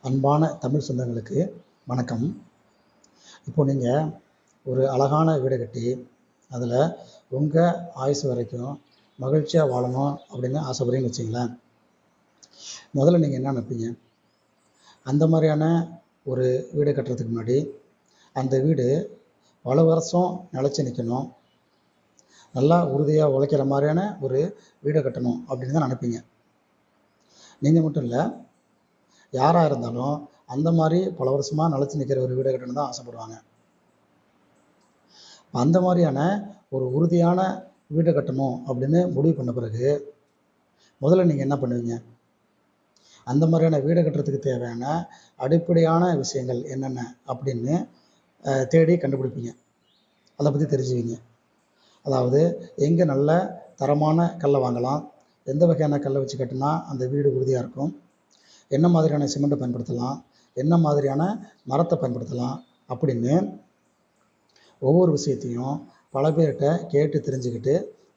அன்பான தமிழ் சொந்தங்களுக்கு வணக்கம். இப்போ நீங்கள் ஒரு அழகான வீடை கட்டி அதில் உங்கள் ஆயுசு வரைக்கும் மகிழ்ச்சியாக வாழணும் அப்படின்னு ஆசைப்படுறீங்கன்னு வச்சிங்களேன். முதல்ல நீங்கள் என்ன நினைப்பீங்க? அந்த மாதிரியான ஒரு வீடை கட்டுறதுக்கு முன்னாடி அந்த வீடு பல வருஷம் நிலச்சி நிற்கணும், நல்லா உறுதியாக உழைக்கிற மாதிரியான ஒரு வீடை கட்டணும் அப்படின்னு தான் நினைப்பீங்க. நீங்கள் மட்டும் இல்லை, யாராக இருந்தாலும் அந்த மாதிரி பல வருஷமாக நிலச்சி நிற்கிற ஒரு வீடை கட்டணும் தான் ஆசைப்படுவாங்க. அந்த மாதிரியான ஒரு உறுதியான வீடை கட்டணும் அப்படின்னு முடிவு பண்ண பிறகு முதல்ல நீங்கள் என்ன பண்ணுவீங்க? அந்த மாதிரியான வீடை கட்டுறதுக்கு தேவையான அடிப்படையான விஷயங்கள் என்னென்ன அப்படின்னு தேடி கண்டுபிடிப்பீங்க. அதை பற்றி தெரிஞ்சுவீங்க. அதாவது எங்கே நல்ல தரமான கல்லை வாங்கலாம், எந்த வகையான கல்லை வச்சு கட்டினா அந்த வீடு உறுதியாக இருக்கும், என்ன மாதிரியான சிமெண்ட்டை பயன்படுத்தலாம், என்ன மாதிரியான மரத்தை பயன்படுத்தலாம் அப்படின்னு ஒவ்வொரு விஷயத்தையும் பல பேர்கிட்ட கேட்டு தெரிஞ்சுக்கிட்டு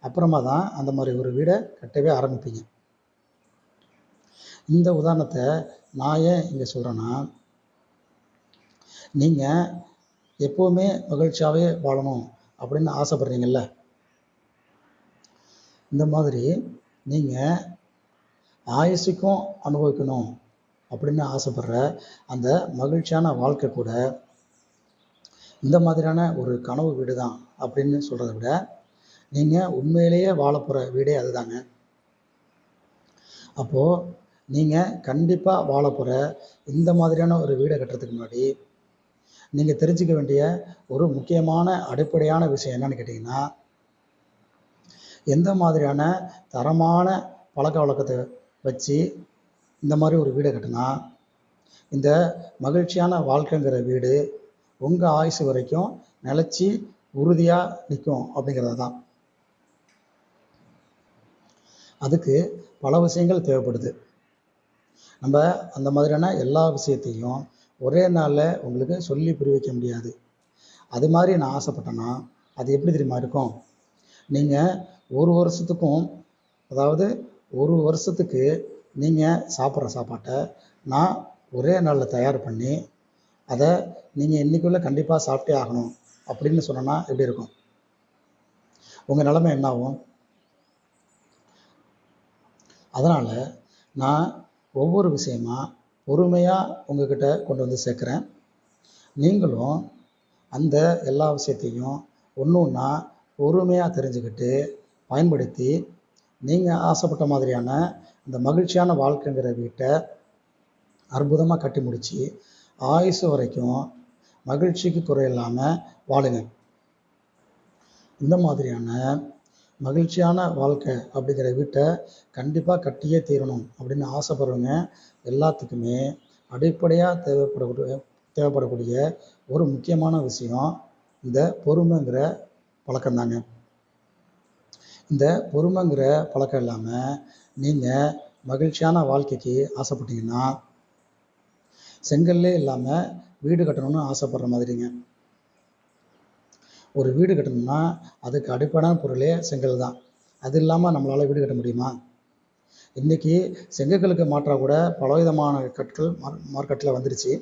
அப்புறமா தான் அந்த மாதிரி ஒரு வீடை கட்டவே ஆரம்பிப்பீங்க. இந்த உதாரணத்தை நான் ஏன் இங்கே சொல்கிறேன்னா, நீங்கள் எப்போவுமே மகிழ்ச்சியாகவே வாழணும் அப்படின்னு ஆசைப்படுறீங்கல்ல, இந்த மாதிரி நீங்கள் ஆயுசுக்கும் அனுபவிக்கணும் அப்படின்னு ஆசைப்படுற அந்த மகிழ்ச்சியான வாழ்க்கை கூட இந்த மாதிரியான ஒரு கனவு வீடு தான் அப்படின்னு சொல்கிறத விட நீங்கள் உண்மையிலேயே வாழப்போகிற வீடே அதுதாங்க. அப்போது நீங்கள் கண்டிப்பாக வாழப்போகிற இந்த மாதிரியான ஒரு வீடை கட்டுறதுக்கு முன்னாடி நீங்கள் தெரிஞ்சுக்க வேண்டிய ஒரு முக்கியமான அடிப்படையான விஷயம் என்னன்னு கேட்டிங்கன்னா, எந்த மாதிரியான தரமான பழக்க வழக்கத்தை வச்சு இந்த மாதிரி ஒரு வீடை கட்டினா இந்த மகிழ்ச்சியான வாழ்க்கைங்கிற வீடு உங்கள் ஆயுசு வரைக்கும் நிலச்சி உறுதியாக நிற்கும் அப்படிங்கிறது தான். அதுக்கு பல விஷயங்கள் தேவைப்படுது. நம்ம அந்த மாதிரியான எல்லா விஷயத்தையும் ஒரே நாளில் உங்களுக்கு சொல்லி புரிய வைக்க முடியாது. அது மாதிரி நான் ஆசைப்பட்டேன்னா அது எப்படி தெரியுமா இருக்கும்? நீங்கள் ஒரு வருஷத்துக்கும், அதாவது ஒரு வருஷத்துக்கு நீங்கள் சாப்பிட்ற சாப்பாட்டை நான் ஒரே நாளில் தயார் பண்ணி அதை நீங்கள் இன்றைக்குள்ளே கண்டிப்பாக சாப்பிட்டே ஆகணும் அப்படின்னு சொன்னோன்னா எப்படி இருக்கும்? உங்கள் நிலைமை என்ன ஆகும்? அதனால் நான் ஒவ்வொரு விஷயமா பொறுமையாக உங்ககிட்ட கொண்டு வந்து சேர்க்குறேன். நீங்களும் அந்த எல்லா விஷயத்தையும் ஒன்று ஒன்றா பொறுமையாக தெரிஞ்சுக்கிட்டு பயன்படுத்தி நீங்கள் ஆசைப்பட்ட மாதிரியான இந்த மகிழ்ச்சியான வாழ்க்கைங்கிற வீட்டை அற்புதமாக கட்டி முடித்து ஆயுசு வரைக்கும் மகிழ்ச்சிக்கு குறையில்லாமல் வாழுங்க. இந்த மாதிரியான மகிழ்ச்சியான வாழ்க்கை அப்படிங்கிற வீட்டை கண்டிப்பாக கட்டியே தீரணும் அப்படின்னு ஆசைப்படுறவங்க எல்லாத்துக்குமே அடிப்படையாக தேவைப்படக்கூடிய ஒரு முக்கியமான விஷயம் இந்த பொறுமைங்கிற பழக்கம்தாங்க. இந்த பொறுமைங்கிற பழக்கம் இல்லாமல் நீங்கள் மகிழ்ச்சியான வாழ்க்கைக்கு ஆசைப்பட்டீங்கன்னா செங்கல்லே இல்லாமல் வீடு கட்டணும்னு ஆசைப்படுற மாதிரிங்க. ஒரு வீடு கட்டணும்னா அதுக்கு அடிப்படையான பொருளே செங்கல் தான். அது இல்லாமல் நம்மளால் வீடு கட்ட முடியுமா? இன்றைக்கி செங்கற்களுக்கு மாற்றாக கூட பலவிதமான கற்கள் மார்க்கெட்டில் வந்துருச்சு.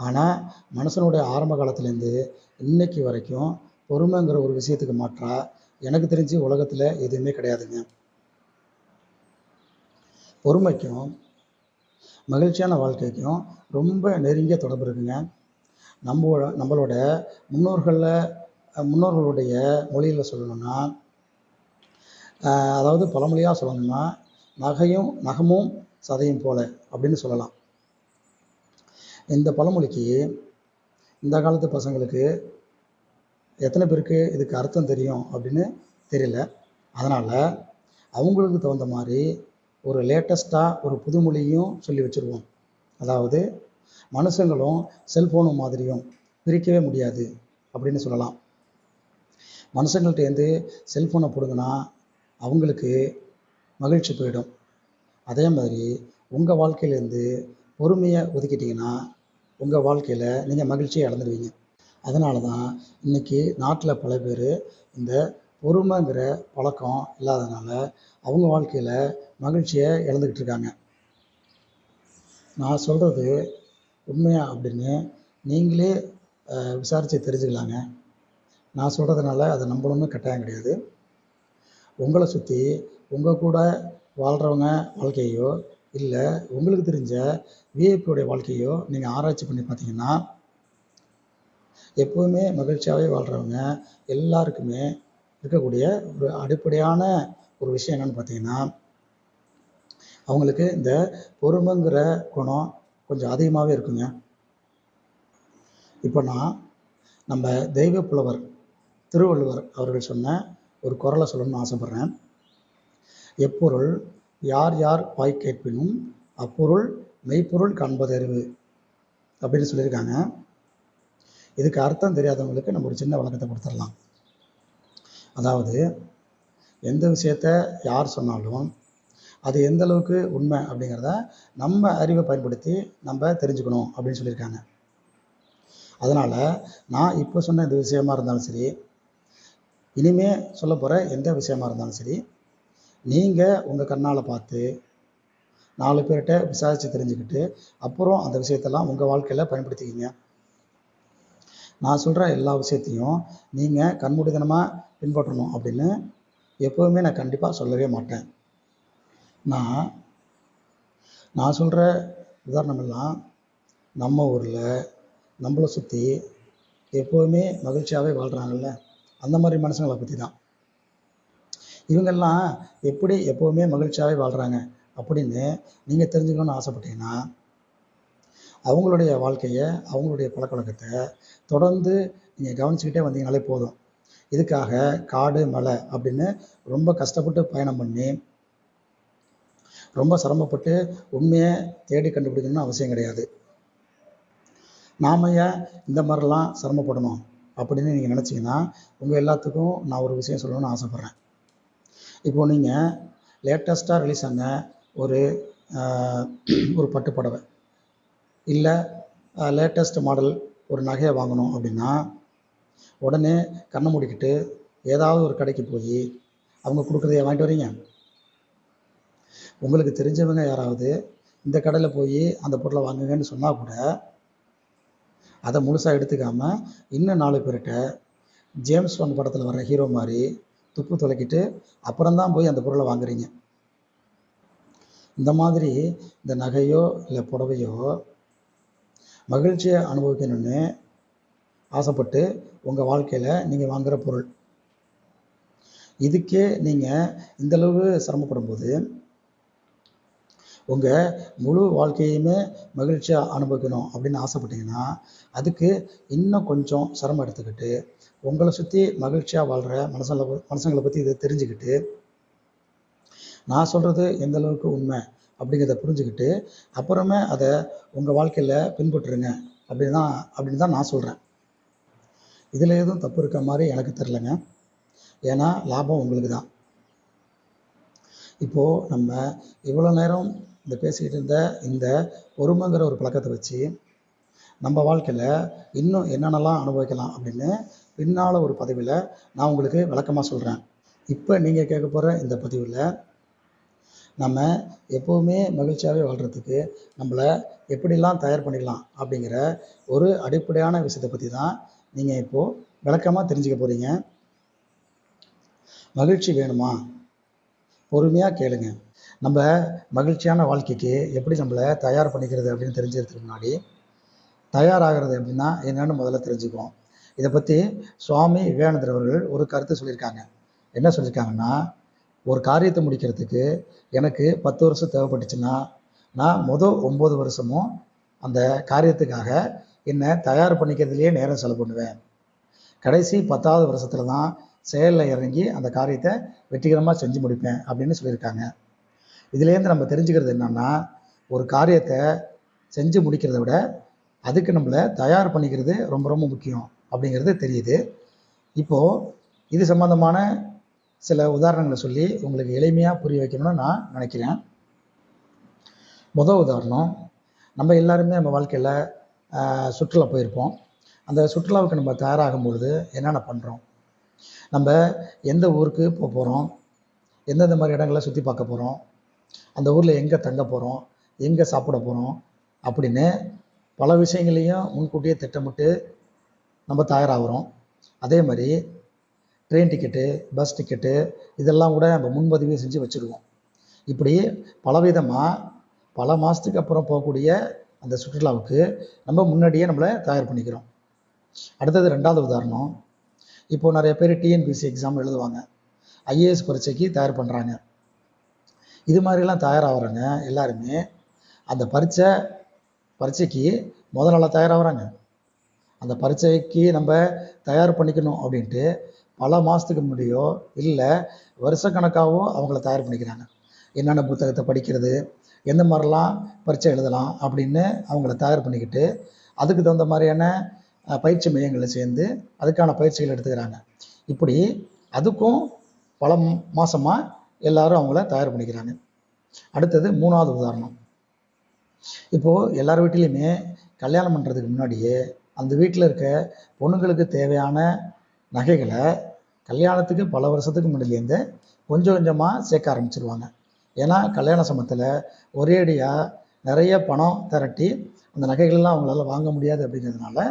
ஆனால் மனுஷனுடைய ஆரம்ப காலத்துலேருந்து இன்னைக்கு வரைக்கும் பொறுமைங்கிற ஒரு விஷயத்துக்கு மாற்றாக எனக்கு தெரிஞ்சு உலகத்தில் எதுவுமே கிடையாதுங்க. பொறுமைக்கும் மகிழ்ச்சியான வாழ்க்கைக்கும் ரொம்ப நெருங்கிய தொடர்பு இருக்குங்க. நம்மளோட முன்னோர்களுடைய மொழியில் சொல்லணும்னா, அதாவது பழமொழியாக சொல்லணும்னா, நகமும் சதையும் போல அப்படின்னு சொல்லலாம். இந்த பழமொழிக்கு இந்த காலத்து பசங்களுக்கு எத்தனை பேருக்கு இதுக்கு அர்த்தம் தெரியும் அப்படின்னு தெரியல. அதனால் அவங்களுக்கு தகுந்த மாதிரி ஒரு லேட்டஸ்ட்டாக ஒரு புதுமொழியும் சொல்லி வச்சுருவோம். அதாவது மனுஷங்களும் செல்ஃபோனும் மாதிரியும் பிரிக்கவே முடியாது அப்படின்னு சொல்லலாம். மனுஷங்கள்கிட்டேருந்து செல்ஃபோனை பிடுங்கினா அவங்களுக்கு மகிழ்ச்சி போயிடும். அதே மாதிரி உங்கள் வாழ்க்கையிலேருந்து பொறுமையை ஒதுக்கிட்டிங்கன்னா உங்கள் வாழ்க்கையில் நீங்கள் மகிழ்ச்சியை இழந்துடுவீங்க. அதனால தான் இன்றைக்கி நாட்டில் பல பேர் இந்த பொறுமைங்கிற பழக்கம் இல்லாதனால அவங்க வாழ்க்கையில் மகிழ்ச்சியை இழந்துக்கிட்டு இருக்காங்க. நான் சொல்கிறது உண்மையா அப்படின்னு நீங்களே விசாரித்து தெரிஞ்சுக்கலாங்க. நான் சொல்கிறதுனால அதை நம்பணும்னு கட்டாயம் கிடையாது. உங்களை சுற்றி உங்கள் கூட வாழ்கிறவங்க வாழ்க்கையோ இல்லை உங்களுக்கு தெரிஞ்ச விஐபியோடைய வாழ்க்கையோ நீங்கள் ஆராய்ச்சி பண்ணி பார்த்தீங்கன்னா, எப்போவுமே மகிழ்ச்சியாகவே வாழ்கிறவங்க எல்லாருக்குமே இருக்கக்கூடிய ஒரு அடிப்படையான ஒரு விஷயம் என்னென்னு பார்த்தீங்கன்னா, அவங்களுக்கு இந்த பொறுமைங்கிற குணம் கொஞ்சம் அதிகமாகவே இருக்குங்க. இப்போ நம்ம தெய்வ புலவர் திருவள்ளுவர் அவர்கள் சொன்ன ஒரு குறளை சொல்லணும்னு ஆசைப்பட்றேன். எப்பொருள் யார் யார் வாய் கேட்பினும் அப்பொருள் மெய்ப்பொருள் காண்பதறிவு அப்படின்னு சொல்லியிருக்காங்க. இதுக்கு அர்த்தம் தெரியாதவங்களுக்கு நம்ம ஒரு சின்ன விளக்கத்தை கொடுத்துடலாம். அதாவது எந்த விஷயத்த யார் சொன்னாலும் அது எந்த அளவுக்கு உண்மை அப்படிங்கிறத நம்ம அறிவை பயன்படுத்தி நம்ம தெரிஞ்சுக்கணும் அப்படின்னு சொல்லியிருக்காங்க. அதனால் நான் இப்போ சொன்ன இந்த விஷயமா இருந்தாலும் சரி, இனிமே சொல்ல போகிற எந்த விஷயமா இருந்தாலும் சரி, நீங்கள் உங்கள் கண்ணால் பார்த்து 4 பேர்கிட்ட விசாரித்து தெரிஞ்சுக்கிட்டு அப்புறம் அந்த விஷயத்தெல்லாம் உங்கள் வாழ்க்கையில் பயன்படுத்திக்கிங்க. நான் சொல்கிற எல்லா விஷயத்தையும் நீங்கள் கண்மூடித்தனமாக பின்பற்றணும் அப்படின்னு எப்போவுமே நான் கண்டிப்பாக சொல்லவே மாட்டேன். நான் சொல்கிற உதாரணமெல்லாம் நம்ம ஊரில் நம்மளை சுற்றி எப்போவுமே மகிழ்ச்சியாகவே வாழ்கிறாங்கல்ல, அந்த மாதிரி மனுஷங்களை பற்றி தான். இவங்கெல்லாம் எப்படி எப்போவுமே மகிழ்ச்சியாகவே வாழ்கிறாங்க அப்படின்னு நீங்கள் தெரிஞ்சுக்கணும்னு ஆசைப்பட்டீங்கன்னா, அவங்களுடைய வாழ்க்கையை அவங்களுடைய பழக்கவழக்கத்தை தொடர்ந்து நீங்கள் கவனிச்சுக்கிட்டே வந்தீங்கனாலே போதும். இதுக்காக காடு மலை அப்படின்னு ரொம்ப கஷ்டப்பட்டு பயணம் பண்ணி ரொம்ப சிரமப்பட்டு உண்மையை தேடி கண்டுபிடிக்கணும்னு அவசியம் கிடையாது. நாம் ஏன் இந்த மாதிரிலாம் சிரமப்படணும் அப்படின்னு நீங்கள் நினச்சிங்கன்னா, உங்கள் எல்லாத்துக்கும் நான் ஒரு விஷயம் சொல்லணும்னு ஆசைப்பட்றேன். இப்போது நீங்கள் லேட்டஸ்ட்டாக ரிலீஸ் ஆன ஒரு ஒரு பட்டு புடவை இல்லை லேட்டஸ்ட் மாடல் ஒரு நகையை வாங்கணும் அப்படின்னா, உடனே கண்ணை மூடிக்கிட்டு ஏதாவது ஒரு கடைக்கு போய் அவங்க கொடுக்குறதைய வாங்கிட்டு வரீங்க. உங்களுக்கு தெரிஞ்சவங்க யாராவது இந்த கடையில் போய் அந்த பொருளை வாங்குங்கன்னு சொன்னால் கூட அதை முழுசாக எடுத்துக்காமல் இன்னும் 4 பேர்கிட்ட ஜேம்ஸ் பாண்ட் படத்தில் வர்ற ஹீரோ மாதிரி துப்பு துளைக்கிட்டு அப்புறம்தான் போய் அந்த பொருளை வாங்குறீங்க. இந்த மாதிரி இந்த நகையோ இல்லை புடவையோ மகிழ்ச்சியை அனுபவிக்கணும்னு ஆசைப்பட்டு உங்கள் வாழ்க்கையில் நீங்கள் வாங்குகிற பொருள். இதுக்கே நீங்கள் இந்தளவு சிரமப்படும்போது உங்கள் முழு வாழ்க்கையுமே மகிழ்ச்சியாக அனுபவிக்கணும் அப்படின்னு ஆசைப்பட்டீங்கன்னா, அதுக்கு இன்னும் கொஞ்சம் சிரமம் எடுத்துக்கிட்டு உங்களை சுற்றி மகிழ்ச்சியாக வாழ்கிற மனுஷங்களை பற்றி இதை தெரிஞ்சுக்கிட்டு, நான் சொல்கிறது எந்த அளவுக்கு உண்மை அப்படிங்கிறத புரிஞ்சுக்கிட்டு அப்புறமே அதை உங்கள் வாழ்க்கையில் பின்பற்றுருங்க அப்படின்னு தான் நான் சொல்கிறேன். இதில் எதுவும் தப்பு இருக்க மாதிரி எனக்கு தெரிலங்க. ஏன்னா லாபம் உங்களுக்கு தான். இப்போது நம்ம இவ்வளோ நேரம் இந்த பேசிக்கிட்டு இருந்த இந்த பொறுமைங்கிற ஒரு பழக்கத்தை வச்சு நம்ம வாழ்க்கையில் இன்னும் என்னென்னலாம் அனுபவிக்கலாம் அப்படின்னு பின்னால் ஒரு பதிவில் நான் உங்களுக்கு விளக்கமாக சொல்கிறேன். இப்போ நீங்கள் கேட்க போகிற இந்த பதிவில் நம்ம எப்போவுமே மகிழ்ச்சியாகவே வாழ்கிறதுக்கு நம்மளை எப்படிலாம் தயார் பண்ணிடலாம் அப்படிங்கிற ஒரு அடிப்படையான விஷயத்தை பற்றி தான் நீங்கள் இப்போது விளக்கமாக தெரிஞ்சுக்க போகிறீங்க. மகிழ்ச்சி வேணுமா? பொறுமையாக கேளுங்க. நம்ம மகிழ்ச்சியான வாழ்க்கைக்கு எப்படி நம்மளை தயார் பண்ணிக்கிறது அப்படின்னு தெரிஞ்சுக்கிறதுக்கு முன்னாடி தயாராகிறது அப்படின்னா என்னென்னு முதல்ல தெரிஞ்சுக்குவோம். இதை பற்றி சுவாமி விவேகானந்தர் அவர்கள் ஒரு கருத்து சொல்லியிருக்காங்க. என்ன சொல்லியிருக்காங்கன்னா, ஒரு காரியத்தை முடிக்கிறதுக்கு எனக்கு 10 வருஷம் தேவைப்பட்டுச்சுன்னா நான் 9 வருஷமும் அந்த காரியத்துக்காக என்னை தயார் பண்ணிக்கிறதுலேயே நேரம் செலவு பண்ணுவேன். கடைசி 10ஆவது வருஷத்தில் தான் செயலில் இறங்கி அந்த காரியத்தை வெற்றிகரமாக செஞ்சு முடிப்பேன் அப்படின்னு சொல்லியிருக்காங்க. இதுலேருந்து நம்ம தெரிஞ்சுக்கிறது என்னென்னா, ஒரு காரியத்தை செஞ்சு முடிக்கிறத விட அதுக்கு நம்மளை தயார் பண்ணிக்கிறது ரொம்ப ரொம்ப முக்கியம் அப்படிங்கிறது தெரியுது. இப்போது இது சம்மந்தமான சில உதாரணங்களை சொல்லி உங்களுக்கு எளிமையாக புரிய வைக்கணும்னு நான் நினைக்கிறேன். முதல் உதாரணம், நம்ம எல்லாருமே நம்ம வாழ்க்கையில் சுற்றுலா போயிருப்போம். அந்த சுற்றுலாவுக்கு நம்ம தயாராகும் பொழுது என்னென்ன பண்ணுறோம், நம்ம எந்த ஊருக்கு போக போகிறோம், எந்தெந்த மாதிரி இடங்களை சுற்றி பார்க்க போகிறோம், அந்த ஊரில் எங்கே தங்க போகிறோம், எங்கே சாப்பிட போகிறோம், அப்படின்னு பல விஷயங்களையும் முன்கூட்டியே திட்டமிட்டு நம்ம தயாராகிறோம். அதே மாதிரி ட்ரெயின் டிக்கெட்டு, பஸ் டிக்கெட்டு இதெல்லாம் கூட நம்ம முன்பதிவு செஞ்சு வச்சுருவோம். இப்படி பலவிதமாக பல மாதத்துக்கு அப்புறம் போகக்கூடிய அந்த சுற்றுலாவுக்கு நம்ம முன்னாடியே நம்மளை தயார் பண்ணிக்கிறோம். அடுத்தது 2வது உதாரணம். இப்போது நிறைய பேர் டிஎன்பிஎஸ்சி எக்ஸாம் எழுதுவாங்க, ஐஏஎஸ் பரீட்சைக்கு தயார் பண்ணுறாங்க. இது மாதிரிலாம் தயாராகிறவங்க எல்லாருமே அந்த பரீட்சைக்கு முதல் நாளாக தயாராகிறாங்க. அந்த பரீட்சைக்கு நம்ம தயார் பண்ணிக்கணும் அப்படின்ட்டு பல மாதத்துக்கு முன்னாடியோ இல்லை வருஷக்கணக்காகவோ அவங்கள தயார் பண்ணிக்கிறாங்க. என்னென்ன புத்தகத்தை படிக்கிறது, எந்த மாதிரிலாம் பரீட்சை எழுதலாம் அப்படின்னு அவங்கள தயார் பண்ணிக்கிட்டு அதுக்கு தகுந்த மாதிரியான பயிற்சி மையங்களில் சேர்ந்து அதுக்கான பயிற்சிகள் எடுத்துக்கிறாங்க. இப்படி அதுக்கும் பல மாதமாக எல்லாரும் அவங்கள தயார் பண்ணிக்கிறாங்க. அடுத்தது 3வது உதாரணம். இப்போது எல்லார் வீட்டிலையுமே கல்யாணம் பண்ணுறதுக்கு முன்னாடியே அந்த வீட்டில் இருக்க பொண்ணுங்களுக்கு தேவையான நகைகளை கல்யாணத்துக்கு பல வருஷத்துக்கு முன்னாடிலேருந்து கொஞ்சம் கொஞ்சமாக சேர்க்க ஆரம்பிச்சிருவாங்க. ஏன்னா கல்யாண சமயத்தில் ஒரேடியாக நிறைய பணம் திரட்டி அந்த நகைகள்லாம் அவங்களால வாங்க முடியாது அப்படிங்கிறதுனால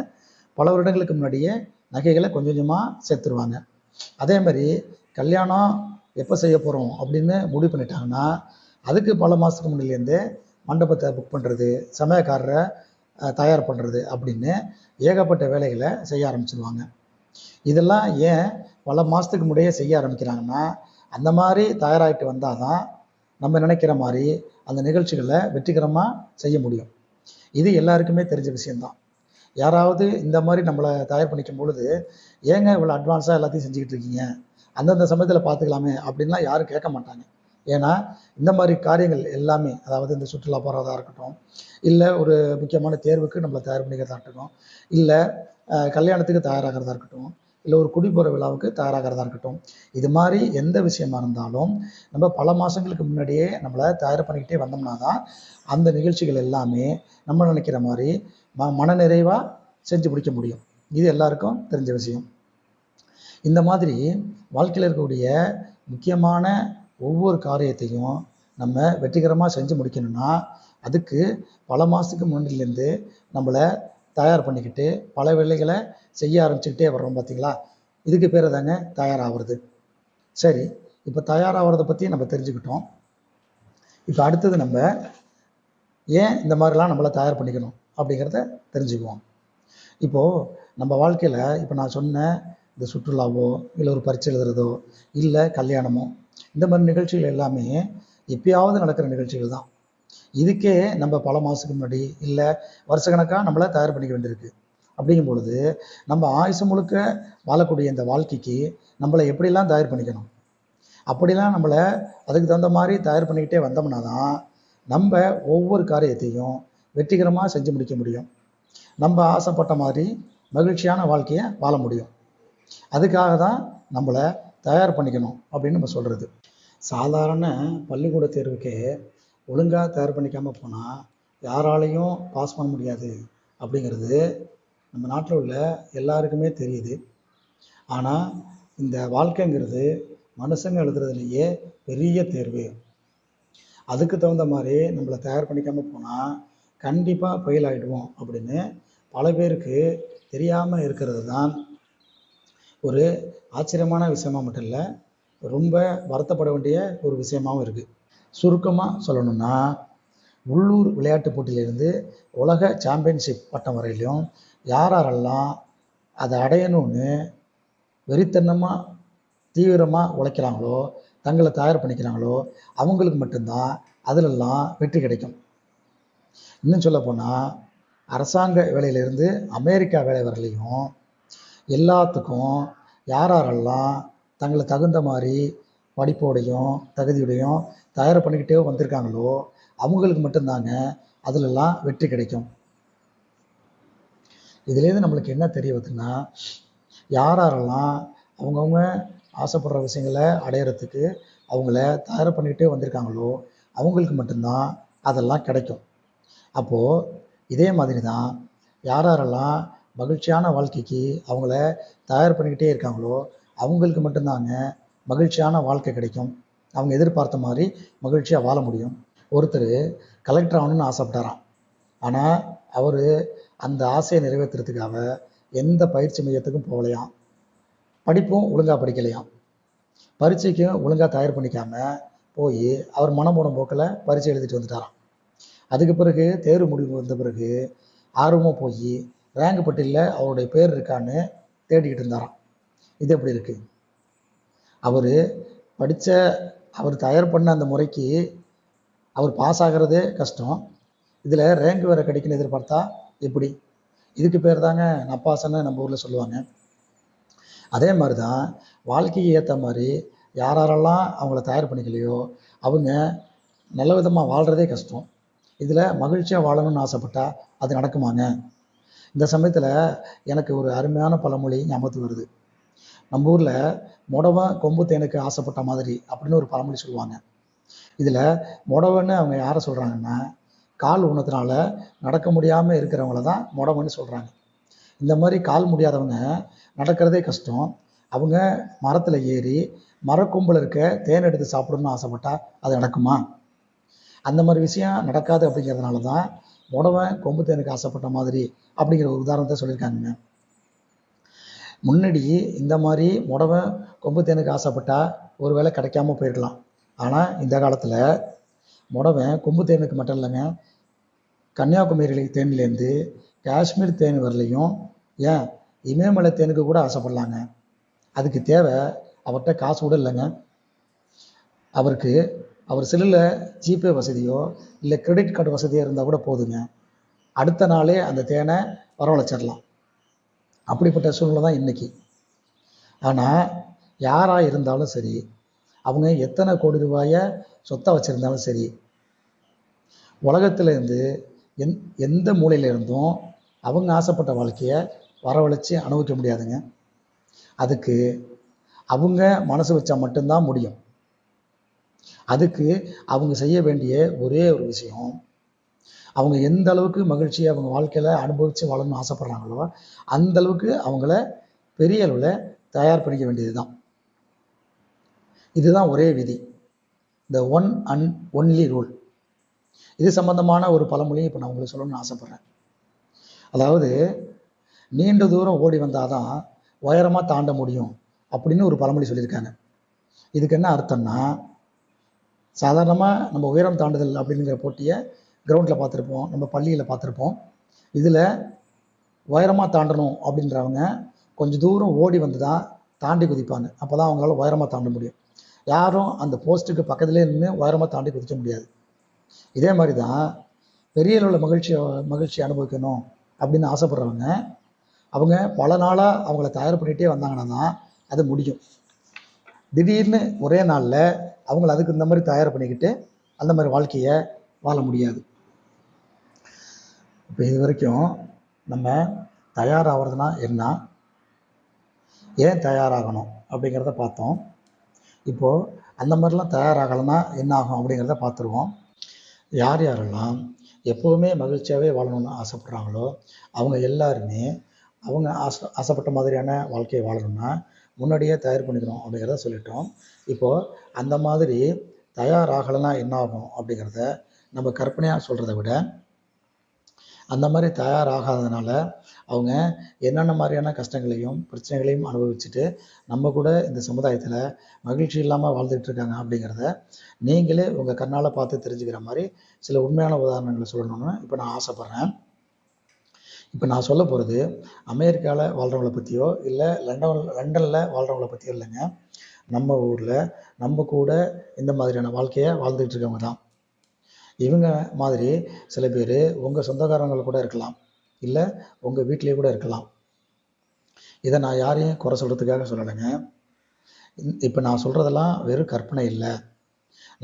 பல வருடங்களுக்கு முன்னாடியே நகைகளை கொஞ்சம் கொஞ்சமாக சேர்த்துருவாங்க. அதே மாதிரி கல்யாணம் எப்போ செய்ய போகிறோம் அப்படின்னு முடிவு பண்ணிட்டாங்கன்னா அதுக்கு பல மாதத்துக்கு முன்னாடிலேருந்தே மண்டபத்தை புக் பண்ணுறது, சமயக்காரரை தயார் பண்ணுறது அப்படின்னு ஏகப்பட்ட வேலைகளை செய்ய ஆரம்பிச்சிடுவாங்க. இதெல்லாம் ஏன் பல மாதத்துக்கு முன்னாடியே செய்ய ஆரம்பிக்கிறாங்கன்னா அந்த மாதிரி தயாராகிட்டு வந்தால் தான் நம்ம நினைக்கிற மாதிரி அந்த நிகழ்ச்சிகளை வெற்றிகரமாக செய்ய முடியும். இது எல்லாருக்குமே தெரிஞ்ச விஷயந்தான். யாராவது இந்த மாதிரி நம்மளை தயார் பண்ணிக்கும் பொழுது ஏங்க இவ்வளோ அட்வான்ஸாக எல்லாத்தையும் செஞ்சுக்கிட்டு இருக்கீங்க, அந்தந்த சமயத்தில் பார்த்துக்கலாமே அப்படின்லாம் யாரும் கேட்க மாட்டாங்க. ஏன்னா இந்த மாதிரி காரியங்கள் எல்லாமே, அதாவது இந்த சுற்றுலா போகிறதா இருக்கட்டும், இல்லை ஒரு முக்கியமான தேர்வுக்கு நம்மளை தயார் பண்ணிக்கிறதா இருக்கட்டும், இல்லை கல்யாணத்துக்கு தயாராகிறதா இருக்கட்டும், இல்லை ஒரு குடிபோகிற விழாவுக்கு தயாராகிறதா இருக்கட்டும், இது மாதிரி எந்த விஷயமா இருந்தாலும் நம்ம பல மாதங்களுக்கு முன்னாடியே நம்மளை தயார் பண்ணிக்கிட்டே வந்தோம்னா தான் அந்த நிகழ்ச்சிகள் எல்லாமே நம்ம நினைக்கிற மாதிரி மனநிறைவாக செஞ்சு முடிக்க முடியும். இது எல்லாருக்கும் தெரிஞ்ச விஷயம். இந்த மாதிரி வாழ்க்கையில் இருக்கக்கூடிய முக்கியமான ஒவ்வொரு காரியத்தையும் நம்ம வெற்றிகரமாக செஞ்சு முடிக்கணும்னா அதுக்கு பல மாதத்துக்கு முன்னாடிலேருந்து நம்மளை தயார் பண்ணிக்கிட்டு பல வேலைகளை செய்ய ஆரம்பிச்சுக்கிட்டே வர்றோம். பார்த்தீங்களா, இதுக்கு பேர் தாங்க தயாராகிறது. சரி, இப்போ தயாராகிறத பற்றி நம்ம தெரிஞ்சுக்கிட்டோம். இப்போ அடுத்தது நம்ம ஏன் இந்த மாதிரிலாம் நம்மளை தயார் பண்ணிக்கணும் அப்படிங்கிறத தெரிஞ்சுக்குவோம். இப்போது நம்ம வாழ்க்கையில் இப்போ நான் சொன்ன இந்த சுற்றுலாவோ இல்லை ஒரு பரீட்சை எழுதுறதோ இல்லை கல்யாணமோ இந்த மாதிரி நிகழ்ச்சிகள் எல்லாமே எப்பயாவது நடக்கிற நிகழ்ச்சிகள் தான். இதுக்கே நம்ம பல மாதத்துக்கு முன்னாடி இல்லை வருஷக்கணக்காக நம்மளை தயார் பண்ணிக்க வேண்டியிருக்கு. அப்படிங்கும் பொழுது நம்ம ஆயுசு முழுக்க வாழக்கூடிய இந்த வாழ்க்கைக்கு நம்மளை எப்படிலாம் தயார் பண்ணிக்கணும், அப்படிலாம் நம்மளை அதுக்கு தகுந்த மாதிரி தயார் பண்ணிக்கிட்டே வந்தோம்னா தான் நம்ம ஒவ்வொரு காரியத்தையும் வெற்றிகரமாக செஞ்சு முடிக்க முடியும். நம்ம ஆசைப்பட்ட மாதிரி மகிழ்ச்சியான வாழ்க்கையை வாழ முடியும். அதுக்காக தான் நம்மளை தயார் பண்ணிக்கணும் அப்படின்னு நம்ம சொல்கிறது. சாதாரண பள்ளிக்கூட தேர்வுக்கே ஒழுங்காக தயார் பண்ணிக்காமல் போனால் யாராலையும் பாஸ் பண்ண முடியாது அப்படிங்கிறது நம்ம நாட்டில் உள்ள எல்லாருக்குமே தெரியுது. ஆனால் இந்த வாழ்க்கைங்கிறது மனுஷங்க எழுதுறதுலேயே பெரிய தேர்வு. அதுக்கு தகுந்த மாதிரி நம்மளை தயார் பண்ணிக்காமல் போனால் கண்டிப்பாக ஃபெயில் ஆகிடுவோம் அப்படின்னு பல பேருக்கு தெரியாமல் இருக்கிறது தான் ஒரு ஆச்சரியமான விஷயமா மட்டும் இல்லை, ரொம்ப வருத்தப்பட வேண்டிய ஒரு விஷயமாகவும் இருக்குது. சுருக்கமாக சொல்லணும்னா உள்ளூர் விளையாட்டு போட்டியிலிருந்து உலக சாம்பியன்ஷிப் பட்டம் வரையிலும் யாரெல்லாம் அதை அடையணும்னு வெறித்தனமாக தீவிரமாக உழைக்கிறாங்களோ, தங்களை தயார் பண்ணிக்கிறாங்களோ அவங்களுக்கு மட்டும்தான் அதிலெல்லாம் வெற்றி கிடைக்கும். இன்னும் சொல்லப்போனால் அரசாங்க வேலையிலிருந்து அமெரிக்கா வேலை வரலையும் எல்லாத்துக்கும் யாரெல்லாம் தங்களை தகுந்த மாதிரி படிப்போடையும் தகுதியோடையும் தயார் பண்ணிக்கிட்டே வந்திருக்காங்களோ அவங்களுக்கு மட்டும்தாங்க அதிலெல்லாம் வெற்றி கிடைக்கும். இதுலேருந்து நம்மளுக்கு என்ன தெரிய வருதுன்னா, யாரெல்லாம் அவங்கவுங்க ஆசைப்படுற விஷயங்களை அடையிறதுக்கு அவங்கள தயார் பண்ணிக்கிட்டே வந்திருக்காங்களோ அவங்களுக்கு மட்டும்தான் அதெல்லாம் கிடைக்கும். அப்போது இதே மாதிரி தான் யாரெல்லாம் மகிழ்ச்சியான வாழ்க்கைக்கு அவங்கள தயார் பண்ணிக்கிட்டே இருக்காங்களோ அவங்களுக்கு மட்டும்தாங்க மகிழ்ச்சியான வாழ்க்கை கிடைக்கும். அவங்க எதிர்பார்த்த மாதிரி மகிழ்ச்சியாக வாழ முடியும். ஒருத்தர் கலெக்டர் ஆகணும்னு ஆசைப்பட்டாராம். ஆனால் அவர் அந்த ஆசையை நிறைவேற்றுறதுக்காக எந்த பயிற்சி மையத்துக்கும் போகலையாம், படிப்பும் ஒழுங்காக படிக்கலையாம், பரீட்சைக்கும் ஒழுங்காக தயார் பண்ணிக்காமல் போய் அவர் மனம் போன போக்கில் பரீட்சை எழுதிட்டு வந்துட்டாராம். அதுக்கு பிறகு தேர்வு முடிவு வந்த பிறகு ஆர்வமாக போய் ரேங்க் பட்டியலில் அவருடைய பேர் இருக்கான்னு தேடிக்கிட்டு இருந்தாராம். இது எப்படி இருக்குது? அவர் படித்த அவர் தயார் பண்ண அந்த முறைக்கு அவர் பாஸ் ஆகிறதே கஷ்டம், இதில் ரேங்க் வேறு கிடைக்குன்னு எதிர்பார்த்தா எப்படி? இதுக்கு பேர் தாங்க நப்பாசன்னு நம்ம ஊரில் சொல்லுவாங்க. அதே மாதிரி தான் வாழ்க்கைக்கு ஏற்ற மாதிரி யாரெல்லாம் அவங்கள தயார் பண்ணிக்கலையோ அவங்க நல்ல விதமாக வாழ்கிறதே கஷ்டம். இதில் மகிழ்ச்சியாக வாழணும்னு ஆசைப்பட்டால் அது நடக்குமாங்க? இந்த சமயத்தில் எனக்கு ஒரு அருமையான பழமொழி ஞாபகத்துக்கு வருது. நம்ம ஊரில் முடவன் கொம்பு தேனுக்கு ஆசைப்பட்ட மாதிரி அப்படின்னு ஒரு பழமொழி சொல்லுவாங்க. இதில் முடவன்னு அவங்க யாரை சொல்கிறாங்கன்னா, கால் ஊனத்தினால நடக்க முடியாமல் இருக்கிறவங்கள தான் முடவன்னு சொல்கிறாங்க. இந்த மாதிரி கால் முடியாதவங்க நடக்கிறதே கஷ்டம், அவங்க மரத்தில் ஏறி மரக்கொம்பில் இருக்க தேன் எடுத்து சாப்பிடணும்னு ஆசைப்பட்டா அது நடக்குமா? அந்த மாதிரி விஷயம் நடக்காது. அப்படிங்கிறதுனால தான் முடவன் கொம்பு தேனுக்கு ஆசைப்பட்ட மாதிரி அப்படிங்கிற ஒரு உதாரணத்தை சொல்லியிருக்காங்க. முன்னாடி இந்த மாதிரி முடவன் கொம்பு தேனுக்கு ஆசைப்பட்டா ஒரு வேளை கிடைக்காம போயிருக்கலாம். ஆனால் இந்த காலத்தில் முடவன் கொம்பு தேனுக்கு மட்டும் இல்லைங்க, கன்னியாகுமரி தேன்லேருந்து காஷ்மீர் தேன் வரலையும், ஏன் இமயமலை தேனுக்கு கூட ஆசைப்படலாங்க. அதுக்கு தேவை அவர்கிட்ட காசு கூட இல்லைங்க. அவருக்கு அவர் செல்லில் ஜிபே வசதியோ இல்லை கிரெடிட் கார்டு வசதியோ இருந்தால் கூட போதுங்க, அடுத்த நாளே அந்த தேனை வரவழைச்சிடலாம். அப்படிப்பட்ட சூழ்நிலை தான் இன்றைக்கி. ஆனால் யாராக இருந்தாலும் சரி, அவங்க எத்தனை கோடி ரூபாயை சொத்தை வச்சுருந்தாலும் சரி, உலகத்துலேருந்து எந்த மூலையில் இருந்தும் அவங்க ஆசைப்பட்ட வாழ்க்கையை வரவழைச்சி அனுபவிக்க முடியாதுங்க. அதுக்கு அவங்க மனசு வச்சா மட்டும்தான் முடியும். அதுக்கு அவங்க செய்ய வேண்டிய ஒரே ஒரு விஷயம், அவங்க எந்த அளவுக்கு மகிழ்ச்சியை அவங்க வாழ்க்கையில் அனுபவித்து வாழணும்னு ஆசைப்பட்றாங்களோ அந்த அளவுக்கு அவங்கள பெரிய அளவில் தயார் பண்ணிக்க வேண்டியது தான். இதுதான் ஒரே விதி, the one and only rule. இது சம்பந்தமான ஒரு பழமொழியை இப்போ நான் உங்களுக்கு சொல்லணும்னு ஆசைப்பட்றேன். அதாவது, நீண்ட தூரம் ஓடி வந்தால் தான் உயரமாக தாண்ட முடியும் அப்படின்னு ஒரு பழமொழி சொல்லியிருக்காங்க. இதுக்கு என்ன அர்த்தம்னா, சாதாரணமாக நம்ம உயரம் தாண்டுதல் அப்படிங்கிற போட்டியை கிரவுண்டில் பார்த்துருப்போம், நம்ம பள்ளியில் பார்த்துருப்போம். இதில் உயரமாக தாண்டணும் அப்படின்றவங்க கொஞ்சம் தூரம் ஓடி வந்து தான் தாண்டி குதிப்பாங்க. அப்போ தான் அவங்களால உயரமாக தாண்ட முடியும். யாரும் அந்த போஸ்ட்டுக்கு பக்கத்துலேயே நின்று உயரமாக தாண்டி குதிக்க முடியாது. இதே மாதிரி தான் பெரிய அளவில் மகிழ்ச்சி அனுபவிக்கணும் அப்படின்னு ஆசைப்படுறவங்க அவங்க பல நாளாக அவங்கள தயார் பண்ணிகிட்டே வந்தாங்கன்னா தான் அது முடியும். திடீர்னு ஒரே நாளில் அவங்கள அதுக்கு இந்த மாதிரி தயார் பண்ணிக்கிட்டு அந்த மாதிரி வாழ்க்கையை வாழ முடியாது. இப்போ இது வரைக்கும் நம்ம தயாராகிறதுனா என்ன, ஏன் தயாராகணும் அப்படிங்கிறத பார்த்தோம். இப்போது அந்த மாதிரிலாம் தயாராகலைன்னா என்ன ஆகும் அப்படிங்கிறத பார்த்துருவோம். யார் யாரெல்லாம் எப்போவுமே மகிழ்ச்சியாகவே வாழணும்னு ஆசைப்படுறாங்களோ அவங்க எல்லாருமே அவங்க ஆசைப்பட்ட மாதிரியான வாழ்க்கையை வாழணும்னா முன்னாடியே தயார் பண்ணிக்கணும் அப்படிங்கிறத சொல்லிட்டோம். இப்போது அந்த மாதிரி தயாராகலைன்னா என்ன ஆகும் அப்படிங்கிறத நம்ம கற்பனையாக சொல்கிறத விட, அந்த மாதிரி தயாராகாததுனால அவங்க என்னென்ன மாதிரியான கஷ்டங்களையும் பிரச்சனைகளையும் அனுபவிச்சுட்டு நம்ம கூட இந்த சமுதாயத்தில் மகிழ்ச்சி இல்லாமல் வாழ்ந்துட்டு இருக்காங்க அப்படிங்கிறத நீங்களே உங்கள் கண்ணால் பார்த்து தெரிஞ்சுக்கிற மாதிரி சில உண்மையான உதாரணங்களை சொல்லணும்னு இப்போ நான் ஆசைப்பட்றேன். இப்போ நான் சொல்ல போகிறது அமெரிக்காவில் வாழ்கிறவங்கள பற்றியோ இல்லை லண்டனில் வாழ்கிறவங்கள பற்றியோ இல்லைங்க. நம்ம ஊரில் நம்ம கூட இந்த மாதிரியான வாழ்க்கையை வாழ்ந்துட்டு இருக்கவங்க தான். இவங்க மாதிரி சில பேர் உங்கள் சொந்தக்காரங்கள் கூட இருக்கலாம், இல்லை உங்கள் வீட்டிலேயே கூட இருக்கலாம். இதை நான் யாரையும் குறை சொல்கிறதுக்காக சொல்லலைங்க. இப்போ நான் சொல்கிறதெல்லாம் வெறும் கற்பனை இல்லை,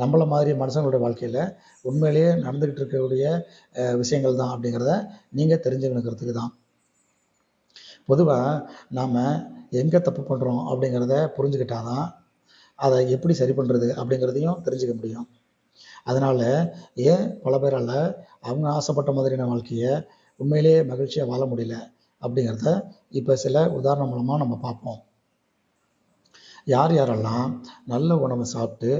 நம்மள மாதிரி மனுஷங்களோட வாழ்க்கையில் உண்மையிலேயே நடந்துக்கிட்டு இருக்கக்கூடிய விஷயங்கள் தான் அப்படிங்கிறத நீங்கள் தெரிஞ்சுக்கணுங்கிறதுக்கு தான். பொதுவாக நாம் எங்கே தப்பு பண்ணுறோம் அப்படிங்கிறத புரிஞ்சுக்கிட்டால் தான் அதை எப்படி சரி பண்ணுறது அப்படிங்கிறதையும் தெரிஞ்சுக்க முடியும். அதனால் ஏன் பல பேரால் அவங்க ஆசைப்பட்ட மாதிரியான வாழ்க்கையை உண்மையிலேயே மகிழ்ச்சியாக வாழ முடியல அப்படிங்கிறத இப்போ சில உதாரணம் மூலமாக நம்ம பார்ப்போம். யார் யாரெல்லாம் நல்ல உணவை சாப்பிட்டு